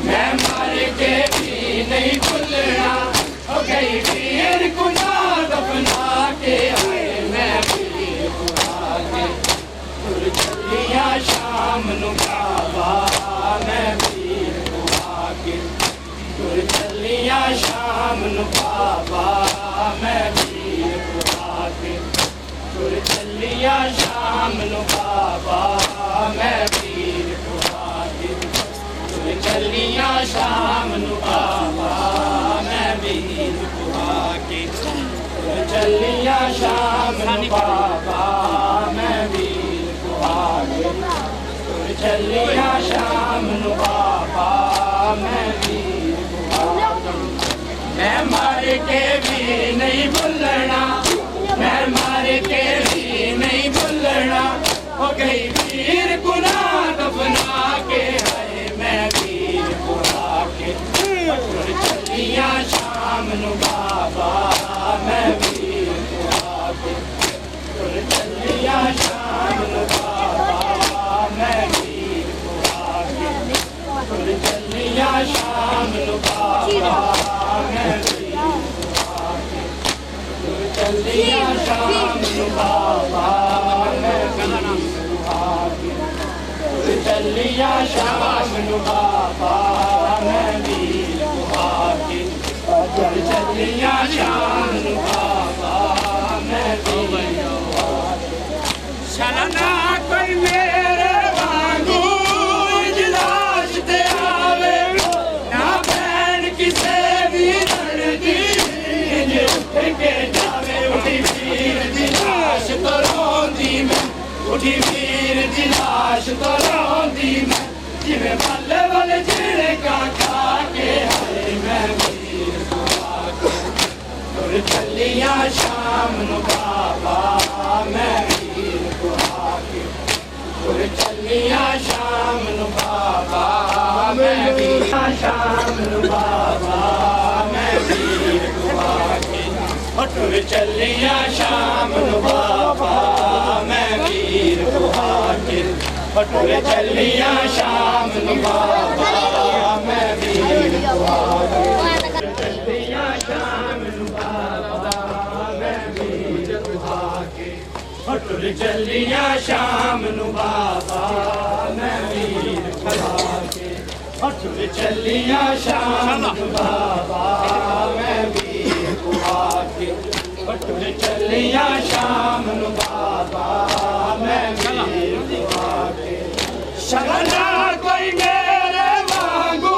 मैं मार के भी नहीं भूलना हो गई वीर गुना दफना के आए मैं वीर पुरा के चलिया शाम नू बाबा मैं वीर पुरा के चलिया शाम नू बाबा मैं वीर पुरा के चलिया शाम नू बाबा मैं वीर पुरा के चलिया शाम नू बाबा मैं वीर पुरा के चलिया शाम नू बाबा मैं वीर पुरा के चलिया शाम नू बाबा मैं वीर पुरा के मैं मार के भी नहीं भूलना मैं मार के भी नहीं भूलना हो गई वीर गुना दफना के आए मैं वीर पुरा चलिया शाम नु बाबा मैं चलिया शाम नु बाबा मैं चलिया शाम नु बाबा मैं वीर कुहाके चलिया शाम नु बाबा मैं वीर शरणा कोई मेरे वांगू इजलास ते आवे ना बैन किसे भी लड़दी जे उठ के जावे उठी वीर दी लाश तो रोंदी मैं उठी वीर दी लाश तो रोंदी मैं जिवें बल्ले बल्ले झिड़े का खा के हाय मैं वीर कुहाके तुर चलिया शाम नु बाबा मैं चलिया शाम नु बाबा मैं वीर शाम नु बाबा मैं वीर कुहाके तुर चलिया शाम नु बाबा मैं वीर कुहाके तुर चलिया शाम नु बाबा मैं वीर कुहाके चलिया शाम नु बाबा मैं वीर कुहाके तुर चलिया शाम नु बाबा मैं वीर कुहाके तुर चलिया शाम नु बाबा मैं वीर कुहाके तुर चलिया शाम नु बाबा मैं वीर कुहाके शरणा कोई मेरे वांगू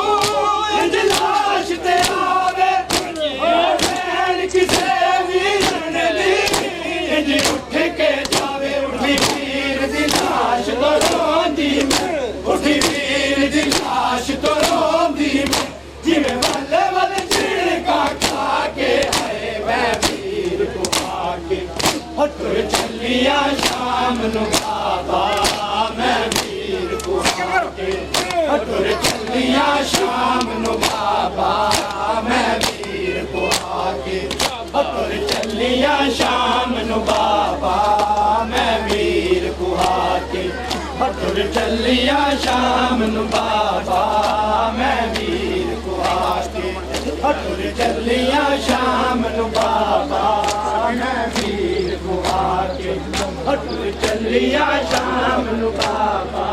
इजलास ते आवे बैन किसे भी लड़दी जे उठ के जावे उठी वीर दी लाश तो रोंदी मैं उठी वीर दी लाश तो रोंदी मैं जिवें बल्ले बल्ले झिड़का खा के हाय मैं वीर कुहाके तुर चलिया शाम नु बाबा मैं वीर कुहाके तुर चलिया शाम नु बाबा मैं वीर कुहाके तुर चलिया शाम नु बाबा मैं वीर कुहाके तुर चलिया शाम नु बाबा मैं वीर कुहाके तुर चलिया शाम नु बाबा मैं वीर कुहाके तुर चलिया शाम नु बाबा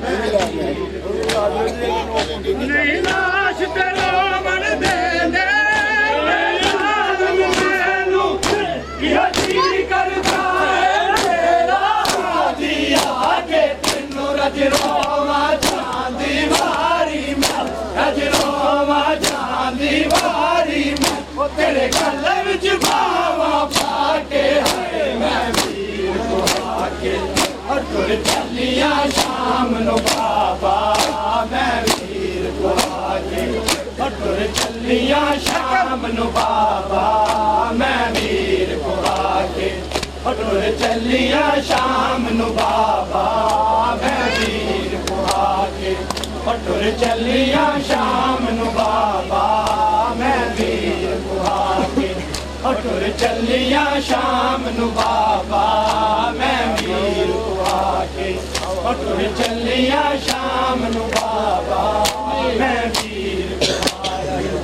मैं वीर कुहाके नहीं लाश तेरा मन दे दे करता है तेरा दिया के तेनू रजरोमा चांदी वारी में रजरोमा चांदी वारी में तेरे गले विच बावा पाके है मैं वीर कुहाके तुर चलिया शाम नु बाबा मैं वीर कुहाके तुर चलिया शाम नु बाबा मैं वीर कुहाके तुर चलिया शाम नु बाबा मैं वीर कुहाके तुर चलिया शाम नु बाबा मैं वीर कुहाके तुर चलिया शाम नु बाबा मैं वीर कुहाके तुर चलिया शाम नु बाबा मैं वीर कुहाके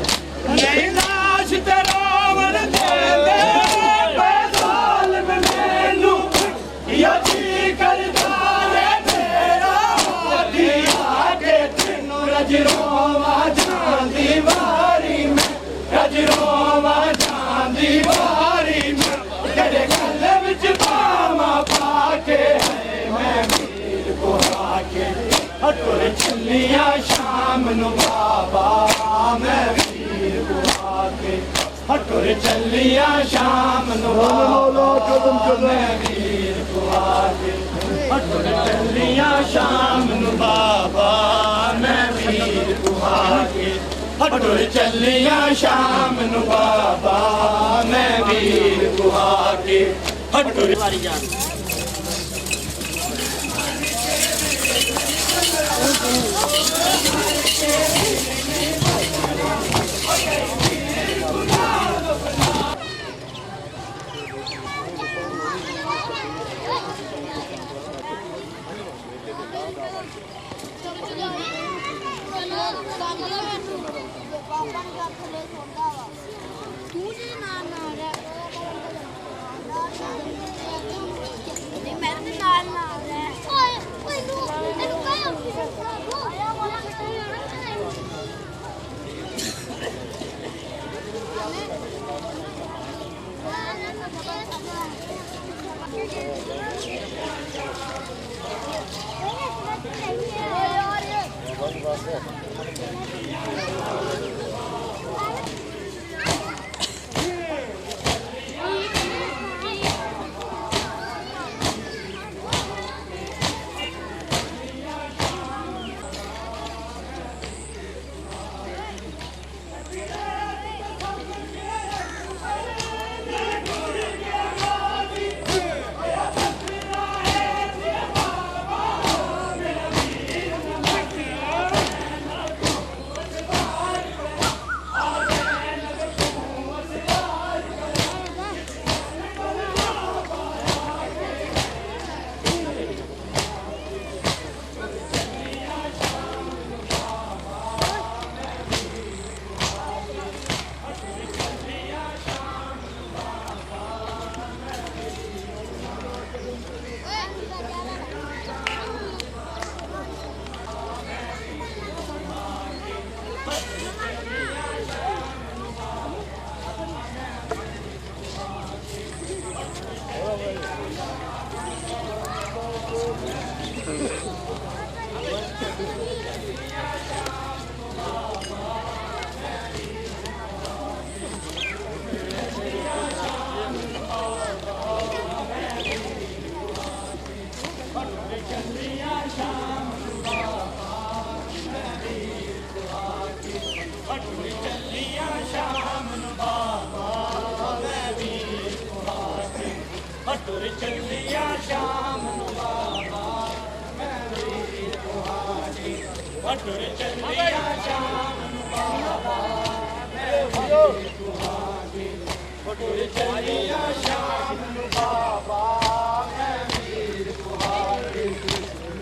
नहीं लाश तेरा मन दे दे बेजाल में मैनू या जी करता है तेरा दिया के तेनू रजरोमा चांदी वारी में रजरोमा चांदी वारी में तेरे गले विच बावा पाके है मैं वीर कुहाके तुर चलिया शाम नु बाबा मैं वीर कुहाके तुर चलिया शाम नु बाबा मैं वीर कुहाके तुर चलिया शाम नु बाबा मैं वीर कुहाके तुर चलिया शाम नु बाबा मैं वीर कुहाके हमारी जान Thank you.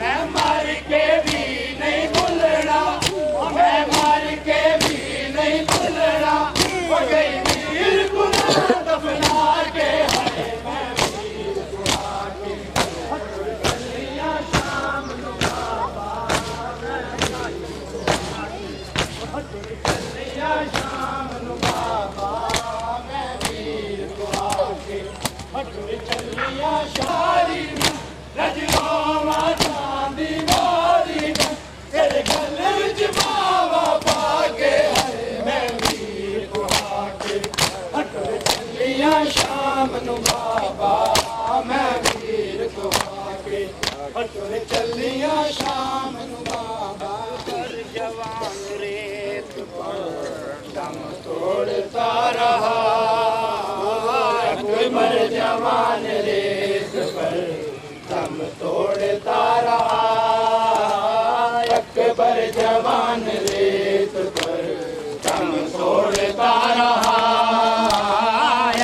मैं मर के भी नहीं भूलना, मैं मर के भी नहीं भूलना, वो गई वीर गुना दफना के हरे मैं वीर गुना के चलिया शाम नु बाबा चलिया शाम नु बाबा मैं वीर गुना के चलिया शारी रजवावा चांदी मोरी तेरे गले विच बावा पाके हरे मैं वीर गुहा के हटोरे चलिया शाम नु बाबा मैं वीर गुहा के हटोरे चलिया शाम नु बाबा कर जवान रेत पर दम तोड़ता रहा अकबर जवान रेत पर दम तोड़ता रहा अकबर जवान रेत पर दम तोड़ता रहा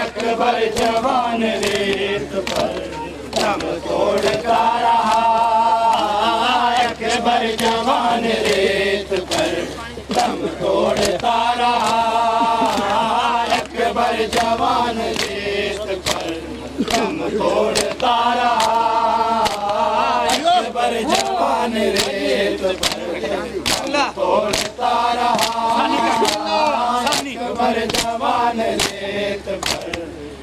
अकबर जवान रेत पर दम तोड़ता रहा अकबर जवान रेत पर दम तोड़ता रहा अकबर जवान रेत पर दम तोड़ता रहा अकबर जवान रेत पर दम तोड़ता रहा अकबर जवान रेत पर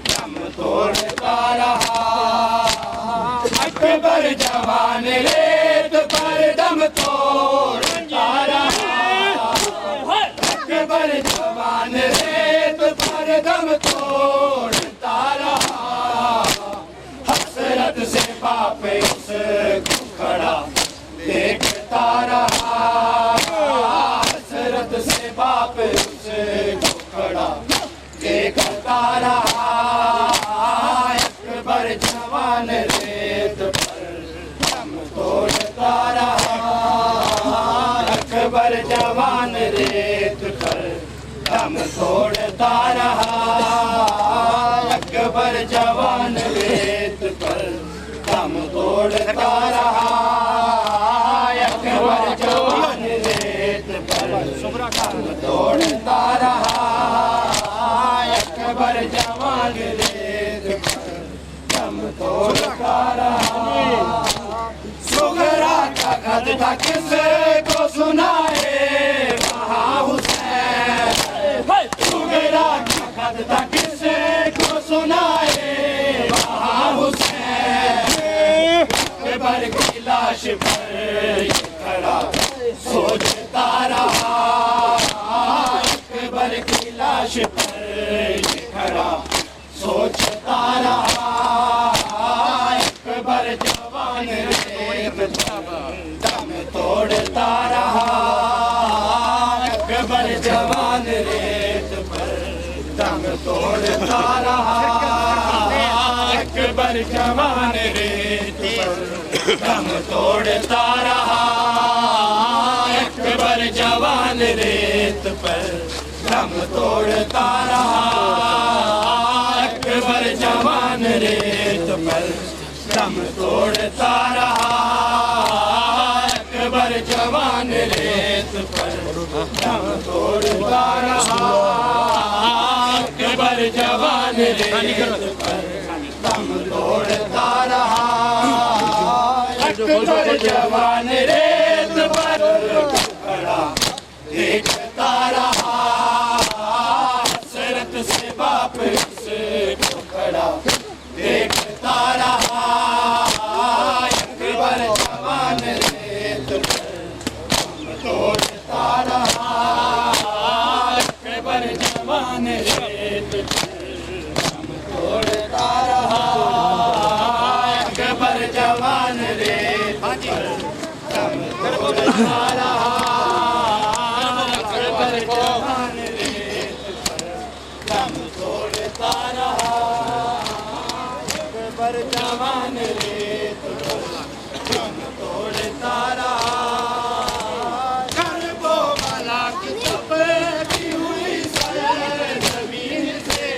दम तोड़ता रहा अकबर जवान रेत पर दम तोड़ता रहा अकबर जवान रेत पर दम तोड़ता रहा हसरत से बाप उसको खड़ा देखता रहा हसरत से बाप उसको खड़ा देखता रहा अकबर जवान रेत पर दम तोड़ता रहा अकबर जवान रेत पर दम तोड़ता रहा अकबर जवान रेत पर दम तोड़ता रहा अकबर जवान रेत पर दम तोड़ता रहा अकबर जवान रेत पर दम तोड़ता रहा सुगरा का खत था किसको सुनाए वहाँ हुसैन सुगरा का खत था किसको सुनाए वहाँ हुसैन अकबर की लाश पर खड़ा सोचता रहा, अकबर की लाश पर ये खड़ा सोचता रहा, अकबर जवान रेत पर दम तोड़ता रहा, अकबर जवान रेत पर दम तोड़ता रहा, अकबर जवान रेत पर दम तोड़ता रहा, अकबर जवान रेत पर दम तोड़ता रहा, अकबर जवान रेत पर दम तोड़ता रहा, अकबर जवान रेत पर दम तोड़ता रहा, अकबर जवान रेत पर दम तोड़ता रहा, अकबर जवान रेत पर खड़ा देखता रहा, हसरत से बाप को खड़ा देखता रहा, अकबर जवान रेत पर दम तोड़ता रहा, अकबर जवान रेत पर दम तोड़ता रहा, अकबर जवान रेत पर दम तोड़ता रहा, अकबर जवान रेत पर दम तोड़ता रहा, अकबर जवान रेत पर दम तोड़ता रहा, करबो वाला की तपती हुई सरजमीन से,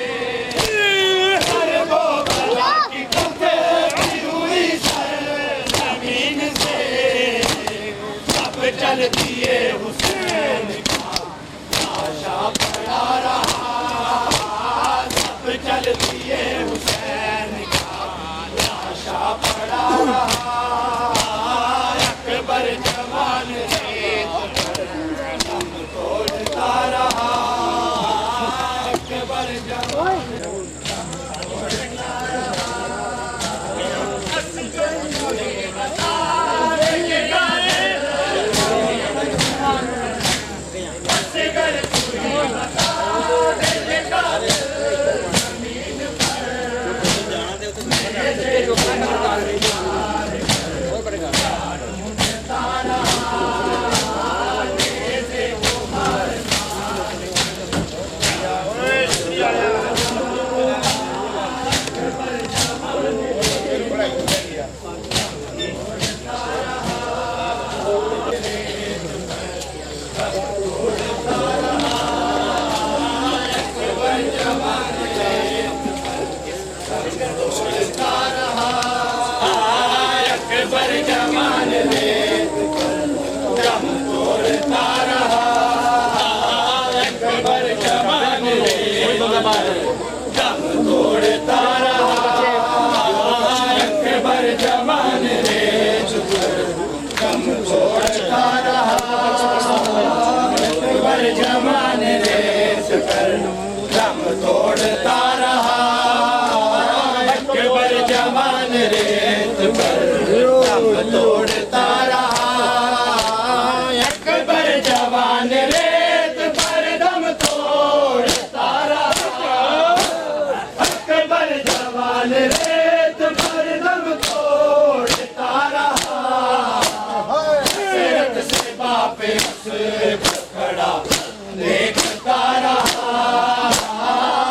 करबो वाला की तपती हुई सरजमीन से, सब चल दिए हुसैन का लाशा पड़ा रहा, सब चल दिए हुसैन का लाशा पड़ा रहा, अकबर जवान रेत पर दम तोड़ता रहा, अकबर जवान अकबर जवान रेत पर दम तोड़ता रहा, अकबर जवान रेत पर दम तोड़ता रहा, अकबर जवान रेत पर दम तोड़ता रहा, अकबर जवान रेत पर दम तोड़ता रहा, अकबर जवान रेत पर दम तोड़ता रहा, अकबर जवान रेत पर दम तोड़ता रहा, अकबर जवान रेत पर दम तोड़ता रहा, हसरत से बाप को खड़ा देखता रहा,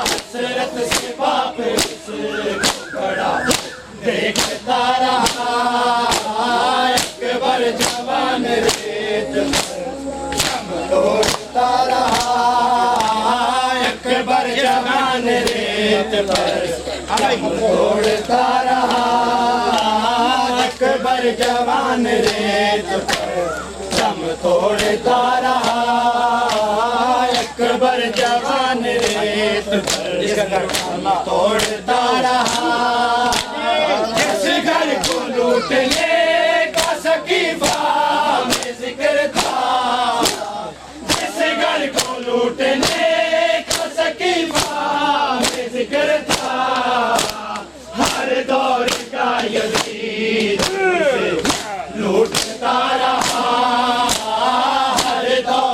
हसरत से बाप को खड़ा देखता रहा, अकबर जवान रेत पर दम तोड़ता रहा, अकबर जवान रेत पर दम तोड़ता रहा, अकबर जवान रेत पर दम तोड़ता रहा, अकबर जवान रेत पर दम तोड़ता रहा, जिस घर को लूटने का सकीफा में जिक्र था, जिस घर को लूटने का सकीफा में जिक्र था, हर दौर का यजीद लूटता रहा, हर दौर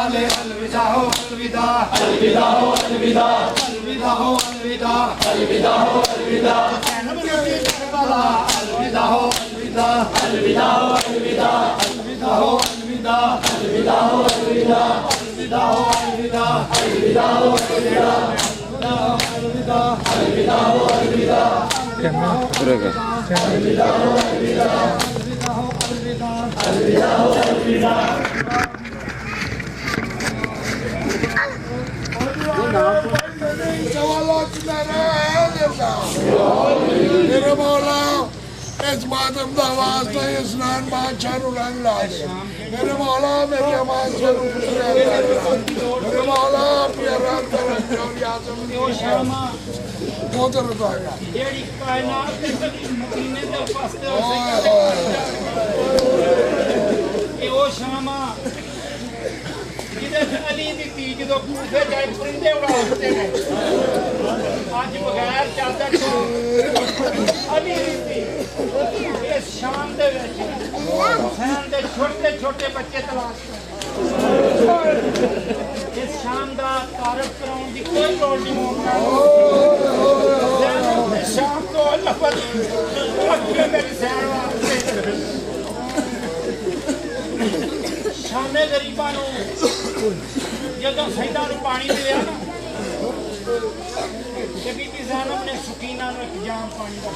वाले अलविदा हो अलविदा अलविदा हो अलविदा अलविदा हो अलविदा अलविदा हो अलविदा करबला अलविदा हो अलविदा अलविदा हो अलविदा अलविदा हो अलविदा अलविदा हो अलविदा अलविदा हो अलविदा अलविदा हो अलविदा अलविदा अलविदा हो अलविदा अलविदा हो अलविदा अलविदा हो अलविदा मेरे मौला इस मातम का वास्ता स्नान बादशाह रंग ला दे मेरे मौला मेरी आवाज से मेरे मौला अपनी आराम बहुत रजाया अली दी तीज जो कूफे जाए परिंदे उड़ाते हैं आज बगैर चादर तो अली दी तीज इस शाम दे विच हुसैन दे छोटे छोटे बच्चे तलाश कर इस शाम दा तारफ कराउण दी कोई लोड़ नहीं होगी शाम को लफज अगे मेरी सैन वास्ते शामे गरीबां नूं ਜਦੋਂ ਸੈਦਾ ਨੂੰ ਪਾਣੀ ਮਿਲਿਆ ਨਾ ਤੇ ਬੀਬੀ ਜ਼ਾਨਬ ਨੇ ਸੁਕੀਨਾ ਨੂੰ ਇੱਕ ਜਾਮ ਪਾਣੀ ਦਾ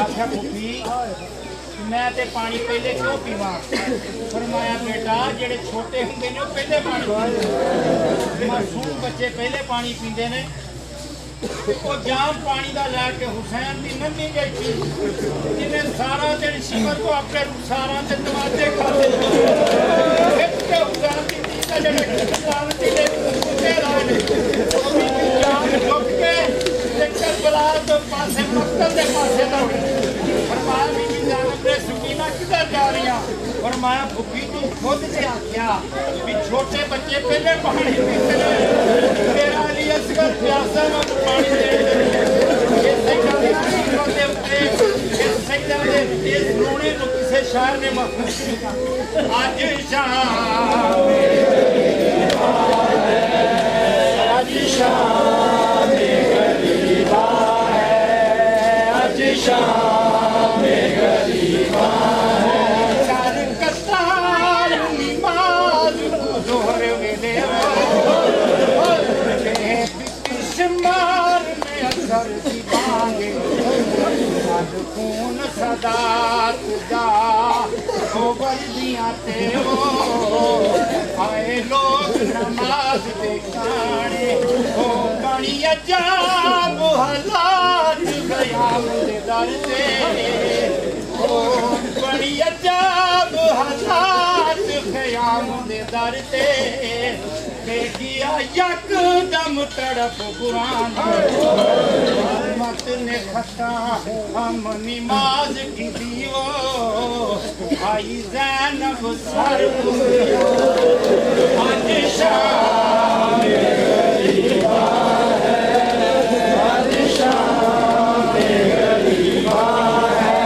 ਆਖਿਆ ਪੁੱਤੀ ਮੈਂ ਤੇ ਪਾਣੀ ਪਹਿਲੇ ਕਿਉਂ ਪੀਵਾਂ ਫਰਮਾਇਆ ਬੇਟਾ ਜਿਹੜੇ ਛੋਟੇ ਹੁੰਦੇ ਨੇ ਉਹ ਪਹਿਲੇ ਪਾਣੀ ਪੀਂਦੇ ਮਾਸੂਮ ਬੱਚੇ ਪਹਿਲੇ ਪਾਣੀ ਪੀਂਦੇ ਨੇ ਉਹ ਜਾਮ ਪਾਣੀ ਦਾ ਲੈ ਕੇ ਹੁਸੈਨ ਦੀ ਨੰਨੀ ਜਿਹੀ ਜਿਹਨੇ ਸਾਰਾ ਦਿਨ ਸ਼ਿਵਰ ਤੋਂ ਆਪਣੇ ਰੁਖਸਾਰਾਂ ਤੇ ਤਮਾਚੇ ਖਾਦੇ ਇੱਕ ਹੁਸੈਨ ਦੀ ਜਿਹੜੇ ਲਾਲਤੀ ਦੇ ਕੁੱਤੇ ਲਾਏ ਨੇ ਉਹ ਵੀ ਜਾਮ ਝੁੱਕ ਕੇ ਤੇ ਕਰਬਲਾ ਤੋਂ ਪਾਸੇ ਮਕਤਲ ਦੇ ਪਾਸੇ ਦੌੜੇ ਫਰਮਾਇਆ ਬੀਬੀ ਜ਼ਾਨਬ ਨੇ ਸੁਕੀਨਾ ਕਿੱਧਰ ਜਾ ਰਹੀਆਂ फरमाया भुखी तू खुद से आख्या भी छोटे बच्चे पहले पानी पीते हैं मेरा अली असगर प्यासा में पानी दे ये सैयदा दे उत्ते ये सैयदा दे इस रोने को किसी शायर ने महफूज किया आज शाम आज शाम गरीबा है आज शाम गरीबा खून सदा तुझा हो बल्दियां ते हो आए लोग नमाज दिखाने हो बड़ी अजाब हालात गया मुझे दर से हो बड़ी अजाब हालात गया मुझे दर से देखिया यकदम तड़प कुरान मत ने खता हम नमाज की दीवो आई ज़ैनब सर आज शाम गरीबा है आज शाम गरीबा है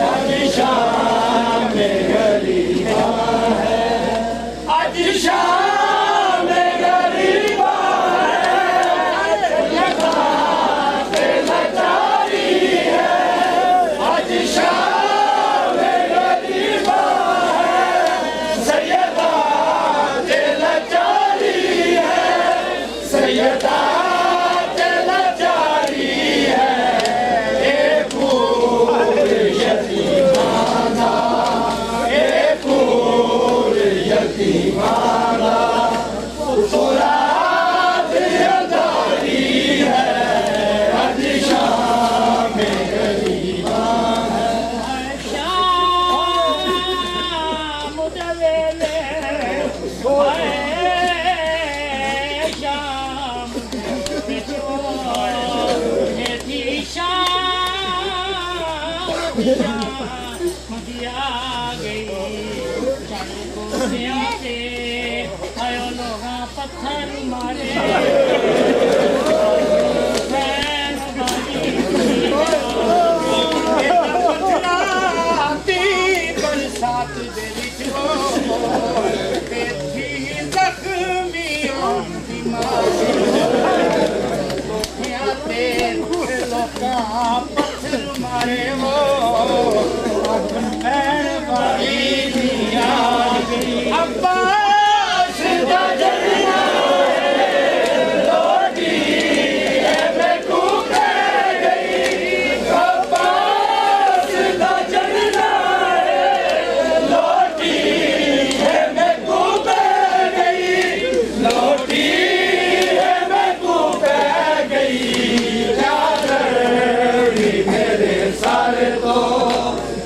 आज शाम गरीबा है आज शाम पत्थर मारे बरसात दे विच पत्थर मारे वो भैन बाड़ी दिया अब्बास दा जलना लोटी है मैं कूद गई अब्बास दा जलना लोटी है मैं कूद गई लोटी है मैं कूद गई सारे तो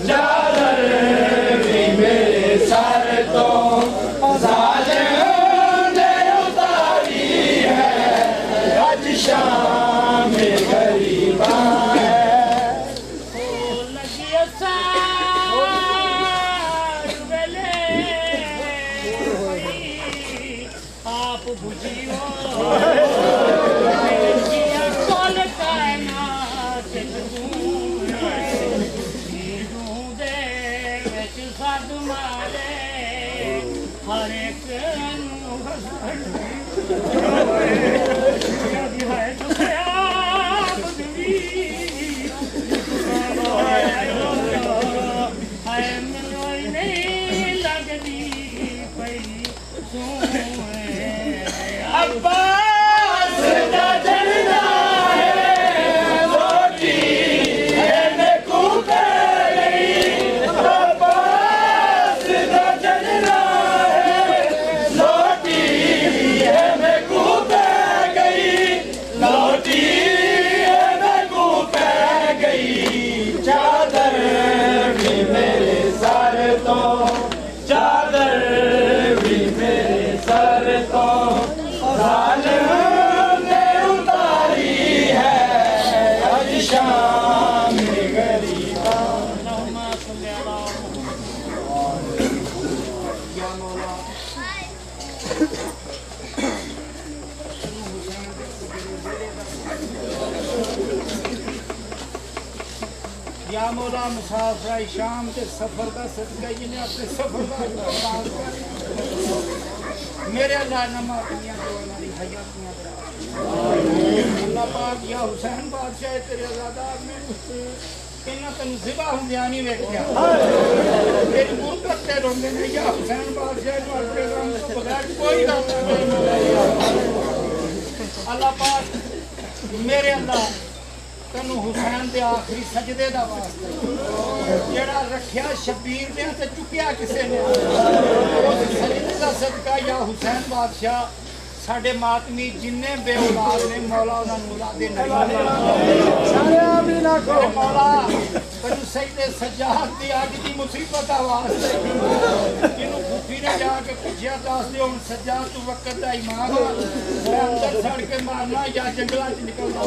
चादर भी मेरे सारे तो जालिम ने उतारी है आज शाम गरीबा है लगी आप बुझियो हर एक नहीं लगती पई अब्बास दा जलना है लोटी है मैं कूद गई अब्बास दा जलना चादर भी मेरे सर तो चादर भी मेरे सर तो जालिम ने उतारी है आज शाम गरीबा या मौला मुसाफिर शाम के सफर का सदका जिन्हें अपने सफर का मेरे अल्लाह नमातियां जो हमारी हयातियां अल्लाह पाक या हुसैन बादशाह तेरे आजादार में इन्ना तन ज़िबा हुंदियां नहीं वेख्या तेरी मुहब्बत ते रोंदे ने या हुसैन बादशाह नु अपने रंग तो बगैर कोई रंग नहीं अल्लाह पाक मेरे अल्लाह तैनू हुसैन दे आखिरी सजदे दा वास्ता जेड़ा रखिया शबीर ने ते चुकिया किसे ने उस सजदे दा सदका या हुसैन बादशाह साडे मातमी जिन्ने बे औलाद ने मौला उन्हां नूं औलादे नहीं सारे आमीन आखो मौला तैनू सजदे सज्जाद दी अज दी मुसीबत दा वास्ता जिन्नू खुफी ने जाके पुछया दस दे हुण सज्जाद तू वक्त दा इमाम अंदर सड़ के मारना या जंगलां च निकलना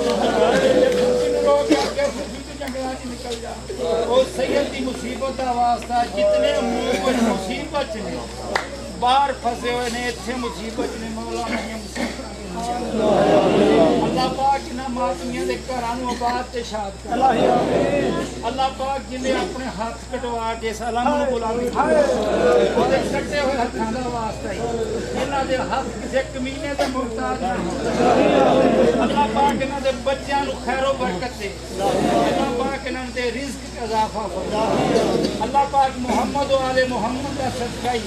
रोक के जंगलां च निकल जा ओ सैयद दी मुसीबत दा वास्ता जितने मुंह मुसीबत ने बाहर फसे हुए ने इत्थे मुसीबत ने मौला ने अल्लाह पाक इन्हां मातमियां दे घरां नूं आबाद ते शाद कर अल्लाह पाक जिन्हें अपने हाथ कटवा के सलाम नूं बुलावी ओदे कटे हुए हत्थां दा वास्ता इन्हां दे हाथ किसे कमीने दे मुहताज अल्लाह पाक इन्हां दे बच्चियां नूं खैरो बरकत दे अल्लाह पाक इन्हां दे रिज़्क च इजाफा फरमा अल्लाह पाक मुहम्मद व आले मुहम्मद दा सदका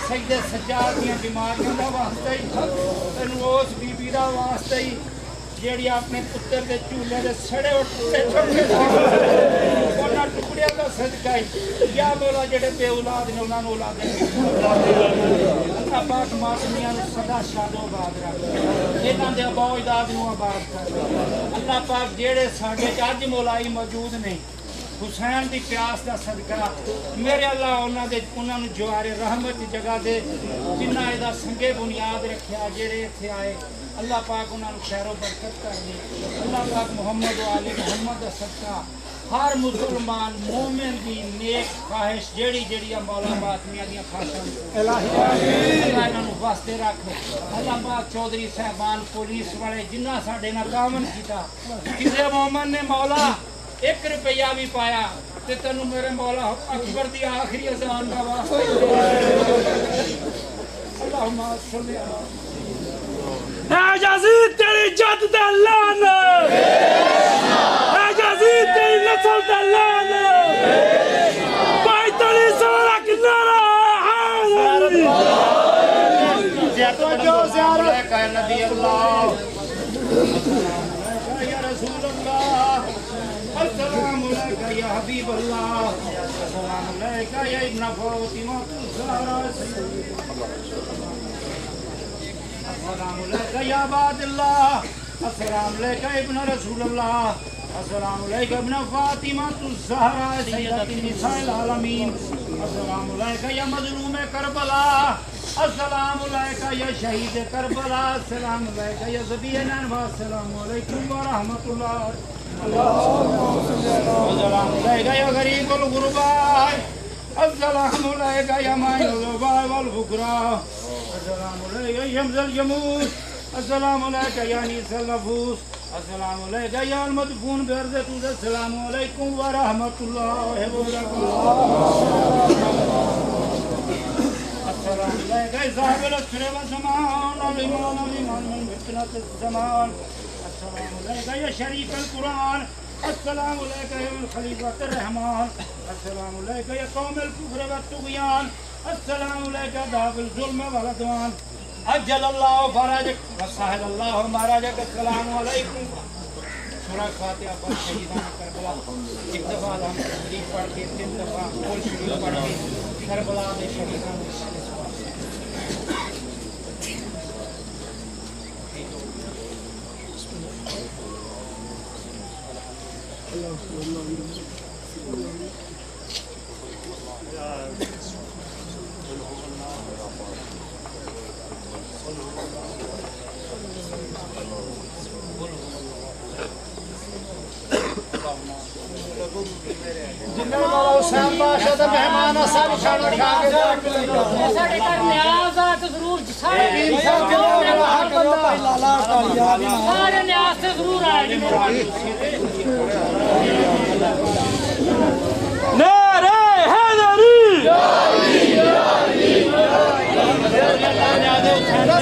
सजदे सज्जाद दियां बीमारियां दा वास्ता तैनू उस बीबी दा वास्ता जेड़ी अपने पुत्र के झूले के सड़े टुकड़े उन्होंने टुकड़िया का सदका या बोला जेडे बे औलाद ने उन्होंने औलाद अल्लाह पाक मातमियां नूं सदा शादोबाद रख इन्हां दे अबा अजदाद नूं आबाद कर अल्लाह पाक जेड़े साडे अज मौलाई मौजूद ने हुसैन की प्यास का सदका मेरे अल्लाह उन्होंने जवारे रहमत की जगह दे जिन्ना इहदा संगे बुनियाद रखा जेड़े इत्थे आए अल्लाह पाक उन्होंने खैरो बरकत कर दे अल्लाह पाक मुहम्मद वाले मुहम्मद का सदका हर मुसलमान मोमिन की नेक ख्वाहिश जेड़ी जेड़ी मौला बातमियां दी खाशां अल्लाह इन्होंने वास्ते रख अल्लाह पाक चौधरी साहबान पुलिस वाले जिन्ना साडे नाल तावन कीता किसी मोमिन ने मौला 1 रुपया भी पाया ते तेनू मेरे मौला अकबर दी आखिरी अजान का वास्ता अल्लाहुम्मा सल्ली अला याजीद तेरी जात दा लान याजीद तेरी नस्ल दा लान पैतली सारा किनारा जो ज़ियारत का नबी अल्लाह या रसूल अल्लाह अस्सलाम अलैका या हबीब अल्लाह अस्सलाम अलैका या इब्न फातिमा ज़हरा अस्सलाम अलैका या अबादल्लाह अस्सलाम अलैका इब्न रसूल अल्लाह अस्सलाम अलैका इब्न फातिमा ज़हरा सय्यदत निसाइल आलमीन अस्सलाम अलैका या मज़लूम करबला अस्सलाम अलैका या शहीद करबला अस्सलाम अलैका या ज़बीन व अस्सलाम अलैकुम व रहमतुल्लाह अस्सलाम अलैका या गरीबुल गुरबा अस्सलाम अलैका या माइनुल वल फुकरा अस्सलाम अलैका या यमज़ल जमूस अस्सलाम अलैका या नीसल नफूस अस्सलाम अलैका या मदफून बिअर्ज़तु अस्सलाम अलैकुम व रहमतुल्लाह व बरकातुहू अस्सलाम अलैका या साहिबुल अस्र व ज़मान अल-इमान मिन फितनतिज़ ज़मान अस्सलाम अलैका या शरीकल कुरान अस्सलाम अलैका या खलीफतुर रहमान अस्सलाम अलैका या कौमुल कुफ्र व तुग़यान अस्सलाम अलैका दाबिल ज़ुल्म व अदवान अज्जलल्लाहु फरजक व सहलल्लाहु मरजक अस्सलाम अलैकुम सूरह फातिहा पर शहीदान करबला एक दफा हम शरीफ पढ़ के 3 दफा कुल शरीफ पढ़ के करबला में शहीदान मेहमान सब खाना खा के ਸਾਡੇ ਘਰ ਨਿਆਜ਼ ਆ ਤੇ ਜ਼ਰੂਰ ਸਾਰੇ ਨਿਆਜ਼ ਤੇ ਜ਼ਰੂਰ ਆਏ ਜੀ नारे हैदरी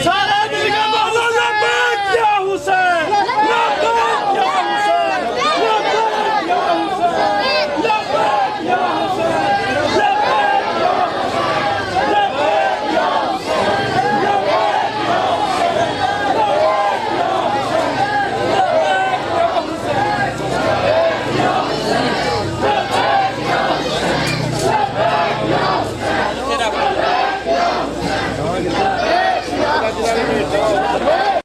सारे मिलके बोलो लब्बैक या हुसैन लब्बैक या हुसैन लब्बैक या हुसैन लब्बैक या हुसैन लब्बैक या हुसैन लब्बैक या हुसैन लब्बैक या हुसैन